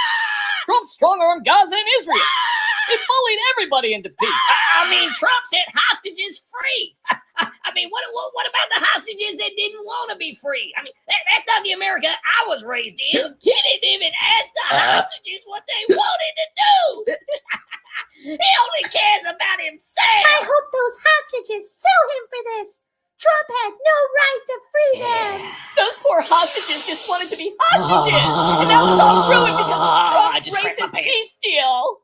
F: Trump strong-armed Gaza and Israel. He bullied everybody into peace.
B: I mean, Trump set hostages free. I mean, what about the hostages that didn't want to be free? I mean, that's not the America I was raised in. He didn't even ask the hostages what they wanted to do. He only cares about himself.
G: I hope those hostages sue him for this. Trump had no right to free them.
E: Those poor hostages just wanted to be hostages. And that was all ruined because of Trump's
A: just cracked my
E: racist
A: pants.
E: peace deal.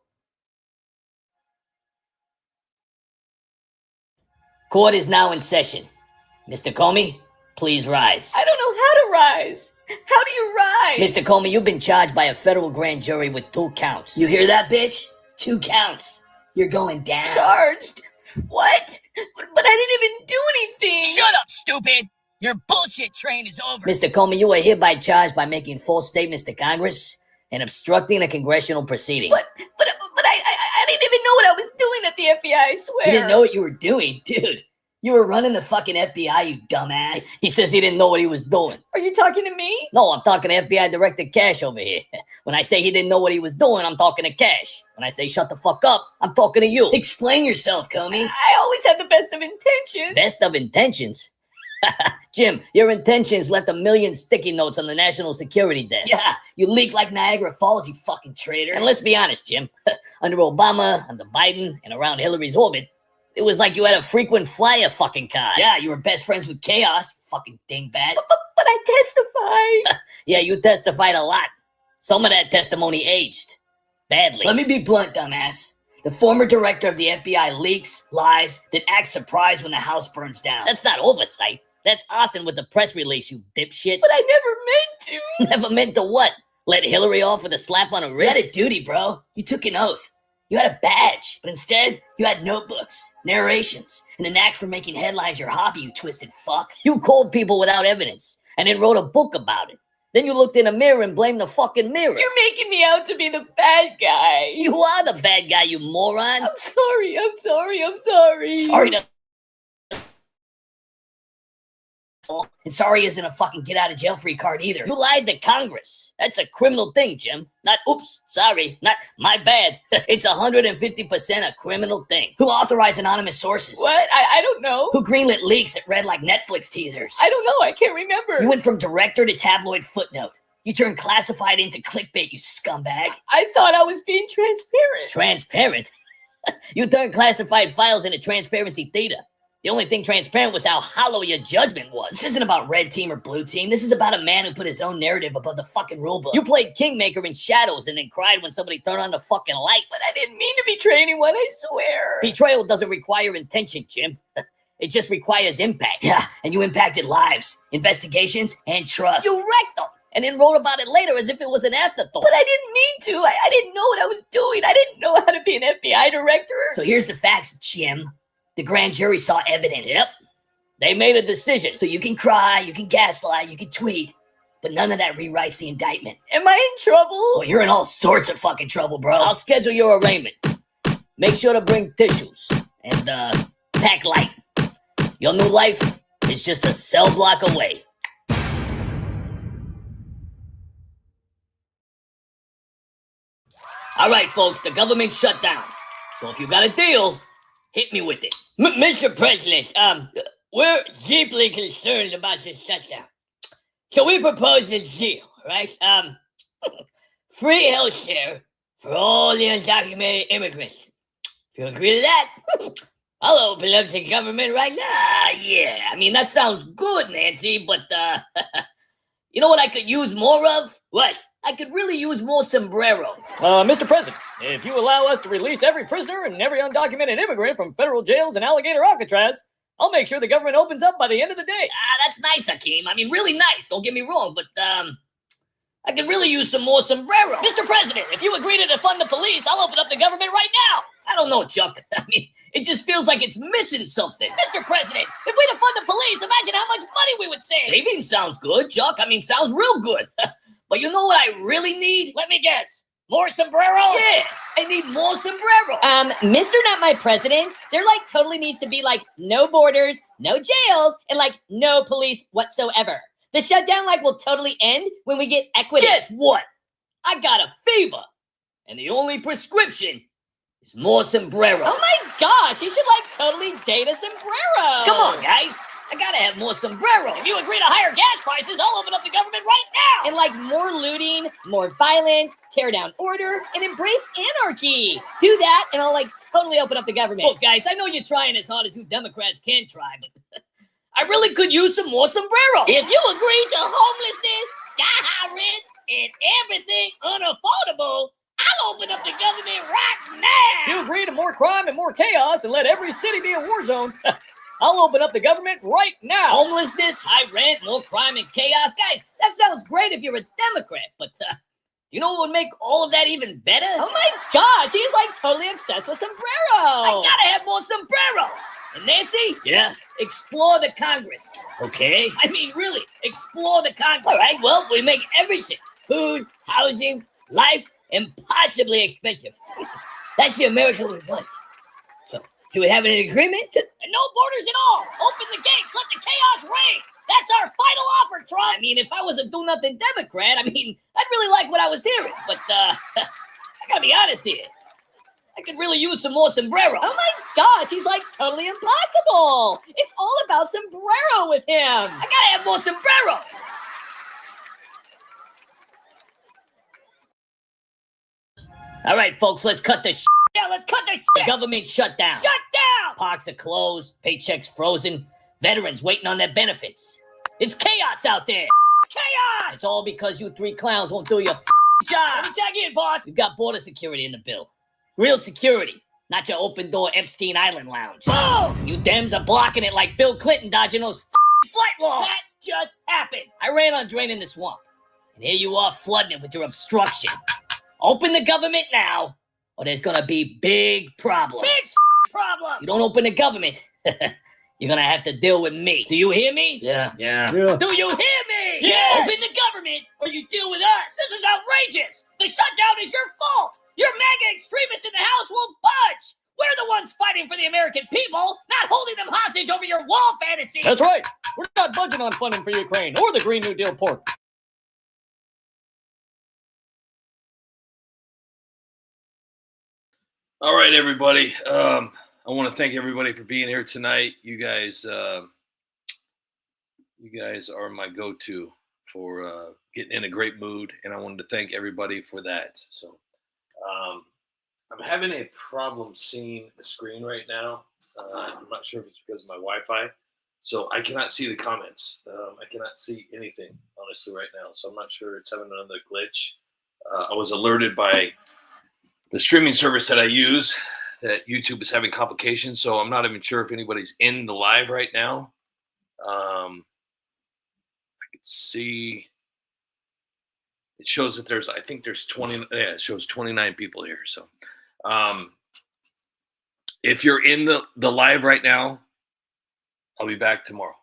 A: Court is now in session. Mr. Comey, please rise.
E: I don't know how to rise. How do you rise?
A: Mr. Comey, you've been charged by a federal grand jury with 2 counts. You hear that, bitch? 2 counts. You're going down.
E: Charged? What? But I didn't even do anything.
A: Shut up, stupid! Your bullshit train is over. Mr. Comey, you are hereby charged by making false statements to Congress and obstructing a congressional proceeding.
E: But I didn't even know what I was doing at the FBI, I swear.
A: You didn't know what you were doing? Dude, you were running the fucking FBI, you dumbass. He says he didn't know what he was doing.
E: Are you talking to me?
A: No, I'm talking to FBI Director Cash over here. When I say he didn't know what he was doing, I'm talking to Cash. When I say shut the fuck up, I'm talking to you. Explain yourself, Comey.
E: I always had the best of intentions.
A: Best of intentions? Jim, your intentions left 1 million sticky notes on the National Security Desk. Yeah, you leak like Niagara Falls, you fucking traitor. And let's be honest, Jim. Under Obama, under Biden, and around Hillary's orbit, it was like you had a frequent flyer fucking card. Yeah, you were best friends with Chaos, fucking dingbat.
E: But I testified.
A: Yeah, you testified a lot. Some of that testimony aged badly. Let me be blunt, dumbass. The former director of the FBI leaks, lies, then acts surprised when the house burns down. That's not oversight. That's arson with the press release, you dipshit.
E: But I never meant to.
A: Never meant to what? Let Hillary off with a slap on the wrist? You had a duty, bro. You took an oath. You had a badge. But instead, you had notebooks, narrations, and a knack for making headlines your hobby, you twisted fuck. You called people without evidence, and then wrote a book about it. Then you looked in a mirror and blamed the fucking mirror.
E: You're making me out to be the bad guy.
A: You are the bad guy, you moron.
E: I'm sorry.
A: Sorry to... And sorry isn't a fucking get-out-of-jail-free card either. You lied to Congress. That's a criminal thing, Jim. Not, oops, sorry, not my bad. It's 150% a criminal thing. Who authorized anonymous sources?
E: What? I don't know.
A: Who greenlit leaks that read like Netflix teasers?
E: I don't know. I can't remember.
A: You went from director to tabloid footnote. You turned classified into clickbait, you scumbag.
E: I thought I was being transparent.
A: Transparent? You turned classified files into transparency theta. The only thing transparent was how hollow your judgment was. This isn't about red team or blue team. This is about a man who put his own narrative above the fucking rulebook. You played Kingmaker in shadows and then cried when somebody turned on the fucking lights. But I didn't mean to betray anyone, I swear. Betrayal doesn't require intention, Jim. It just requires impact. Yeah, and you impacted lives, investigations, and trust. You wrecked them, and then wrote about it later as if it was an afterthought. But I didn't mean to. I didn't know what I was doing. I didn't know how to be an FBI director. So here's the facts, Jim. The grand jury saw evidence. Yep. They made a decision. So you can cry, you can gaslight, you can tweet, but none of that rewrites the indictment. Am I in trouble? Oh, you're in all sorts of fucking trouble, bro. I'll schedule your arraignment. Make sure to bring tissues and pack light. Your new life is just a cell block away. All right, folks, the government shut down. So if you got a deal, hit me with it. Mr. President, we're deeply concerned about this shutdown. So we propose this deal, right? Free health care for all the undocumented immigrants. If you agree to that, I'll open up the government right now. Yeah, I mean, that sounds good, Nancy, but, you know what I could use more of? What? I could really use more sombrero.
F: Mr. President, if you allow us to release every prisoner and every undocumented immigrant from federal jails and alligator Alcatraz, I'll make sure the government opens up by the end of the day.
A: That's nice, Hakeem. I mean, really nice. Don't get me wrong, but, I could really use some more sombrero.
F: Mr. President, if you agree to defund the police, I'll open up the government right now.
A: I don't know, Chuck. I mean, it just feels like it's missing something.
F: Mr. President, if we defund the police, imagine how much money we would save.
A: Saving sounds good, Chuck. I mean, sounds real good. But you know what I really need?
F: Let me guess. More sombrero?
A: Yeah, I need more sombrero.
E: Mr. Not My President, there totally needs to be no borders, no jails, and no police whatsoever. The shutdown will totally end when we get equity.
A: Guess what? I got a fever, and the only prescription is more sombrero.
E: Oh my gosh, you should totally date a sombrero.
A: Come on, guys. I gotta have more sombrero.
F: If you agree to higher gas prices, I'll open up the government right now.
E: And more looting, more violence, tear down order, and embrace anarchy. Do that, and I'll totally open up the government.
A: Look, guys, I know you're trying as hard as you Democrats can try, but I really could use some more sombrero.
B: If you agree to homelessness, sky-high rent, and everything unaffordable, I'll open up the government right now.
F: If you agree to more crime and more chaos and let every city be a war zone, I'll open up the government right now.
A: Homelessness, high rent, more crime and chaos. Guys, that sounds great if you're a Democrat, but you know what would make all of that even better?
E: Oh my gosh, he's totally obsessed with sombrero.
A: I gotta have more sombrero. And Nancy?
C: Yeah?
A: Explore the Congress.
C: Okay.
A: I mean, really, explore the Congress.
C: All right,
A: well, we make everything. Food, housing, life, impossibly expensive. That's the American we want. So, do we have an agreement?
B: And no borders at all. Open the gates. Let the chaos reign. That's our final offer, Trump.
A: I mean, if I was a do-nothing Democrat, I'd really like what I was hearing. But, I gotta be honest here. I could really use some more sombrero.
E: Oh my gosh, he's totally impossible. It's all about sombrero with him.
A: I gotta have more sombrero. All right, folks, let's cut this shit.
B: Yeah, let's cut this
A: The
B: shit.
A: government shut down.
B: Shut down.
A: Parks are closed, paychecks frozen, veterans waiting on their benefits. It's chaos out there.
B: Chaos.
A: It's all because you three clowns won't do your job.
B: Let me tag in, boss.
A: You've got border security in the bill. Real security, not your open-door Epstein Island lounge.
B: Oh,
A: You Dems are blocking it like Bill Clinton dodging those flight laws.
B: that just happened.
A: I ran on draining the swamp, and here you are flooding it with your obstruction. Open the government now, or there's gonna be big problems.
B: Big problem.
A: You don't open the government, you're gonna have to deal with me. Do you hear me?
C: Yeah.
A: Do you hear me?
B: Yes.
A: Open the government, or you deal with us.
B: This is outrageous. The shutdown is your fault. Your MAGA extremists in the House won't budge. We're the ones fighting for the American people, not holding them hostage over your wall fantasy.
F: That's right. We're not budging on funding for Ukraine or the Green New Deal pork.
C: All right, everybody. I want to thank everybody for being here tonight. You guys are my go-to for getting in a great mood, and I wanted to thank everybody for that. So I'm having a problem seeing the screen right now. I'm not sure if it's because of my Wi-Fi. So I cannot see the comments. I cannot see anything, honestly, right now. So I'm not sure it's having another glitch. I was alerted by the streaming service that I use that YouTube is having complications. So I'm not even sure if anybody's in the live right now. I can see it shows that there's, I think there's 20. Yeah, it shows 29 people here. So if you're in the live right now, I'll be back tomorrow.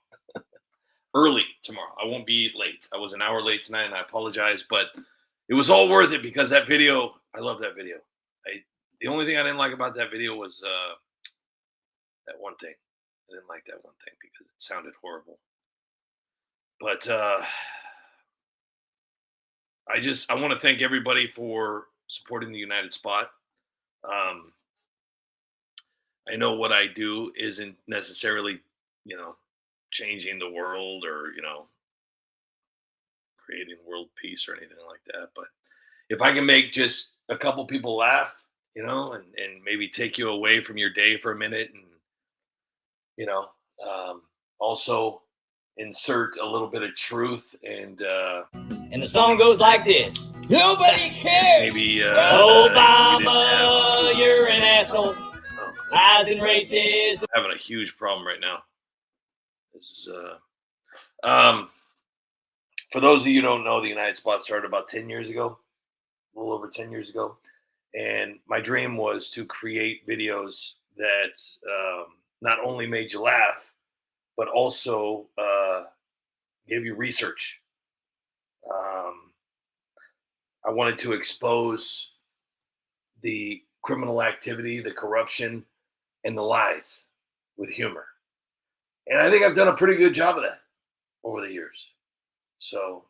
C: Early tomorrow. I won't be late. I was an hour late tonight, and I apologize, but it was all worth it because that video, I love that video. The only thing I didn't like about that video was that one thing. I didn't like that one thing because it sounded horrible. But I want to thank everybody for supporting the United Spot. I know what I do isn't necessarily, changing the world or, creating world peace or anything like that. But if I can make just a couple people laugh, and maybe take you away from your day for a minute and, also insert a little bit of truth and
D: the song goes like this. Nobody cares.
C: maybe
D: Obama, you're an asshole. Lies and racism.
C: having a huge problem right now. This is for those of you who don't know, the United Spot started about 10 years ago, a little over 10 years ago. And my dream was to create videos that not only made you laugh, but also give you research. I wanted to expose the criminal activity, the corruption, and the lies with humor. And I think I've done a pretty good job of that over the years. So,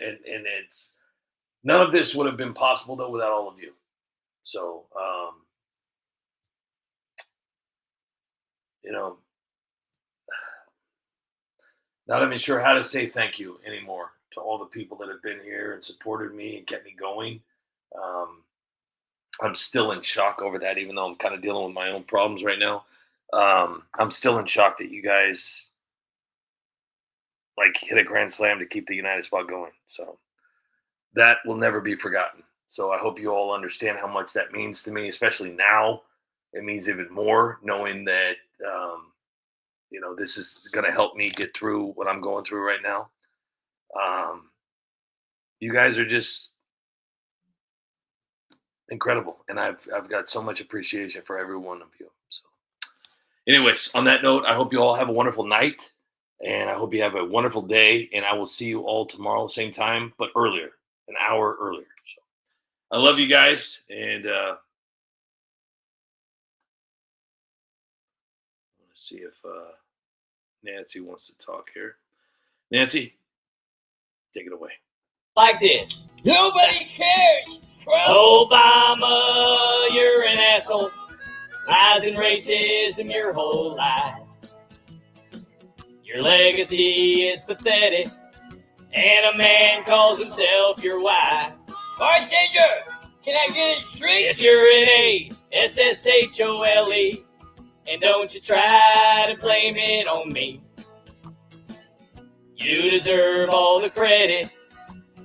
C: and it's none of this would have been possible though without all of you. So, not even sure how to say thank you anymore to all the people that have been here and supported me and kept me going. I'm still in shock over that, even though I'm kind of dealing with my own problems right now. I'm still in shock that you guys hit a grand slam to keep the United Spot going. So that will never be forgotten. So I hope you all understand how much that means to me, especially now. It means even more knowing that, this is going to help me get through what I'm going through right now. You guys are just incredible. And I've got so much appreciation for every one of you. So anyways, on that note, I hope you all have a wonderful night and I hope you have a wonderful day, and I will see you all tomorrow, same time, but earlier, an hour earlier. So I love you guys. And let's see if Nancy wants to talk here. Nancy, take it away.
D: Like this. Nobody cares. Obama, you're an asshole. Lies and racism your whole life. Your legacy is pathetic, and a man calls himself your wife. Bartender, can I get a drink? Yes, you're an A-S-S-H-O-L-E, and don't you try to blame it on me. You deserve all the credit.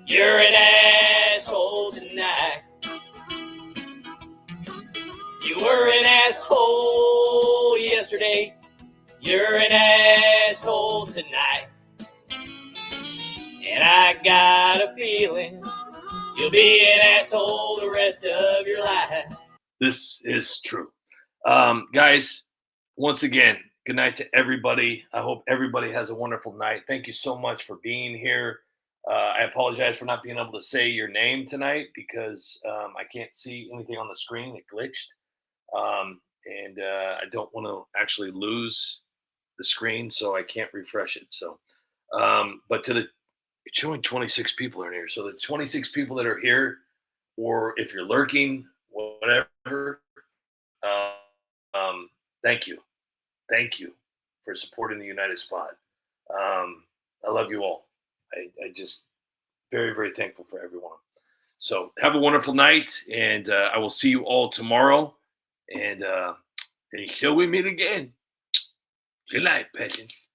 D: You're an asshole tonight. You were an asshole yesterday. You're an asshole tonight. And I got a feeling you'll be an asshole the rest of your life.
C: This is true. Guys, once again, good night to everybody. I hope everybody has a wonderful night. Thank you so much for being here. I apologize for not being able to say your name tonight because I can't see anything on the screen. It glitched. And I don't want to actually lose the screen, so I can't refresh it. So, but it's showing 26 people are in here. So the 26 people that are here, or if you're lurking, whatever, thank you. Thank you for supporting the United Spot. I love you all. I just very, very thankful for everyone. So have a wonderful night, and I will see you all tomorrow. And until we meet again, good night, peasants.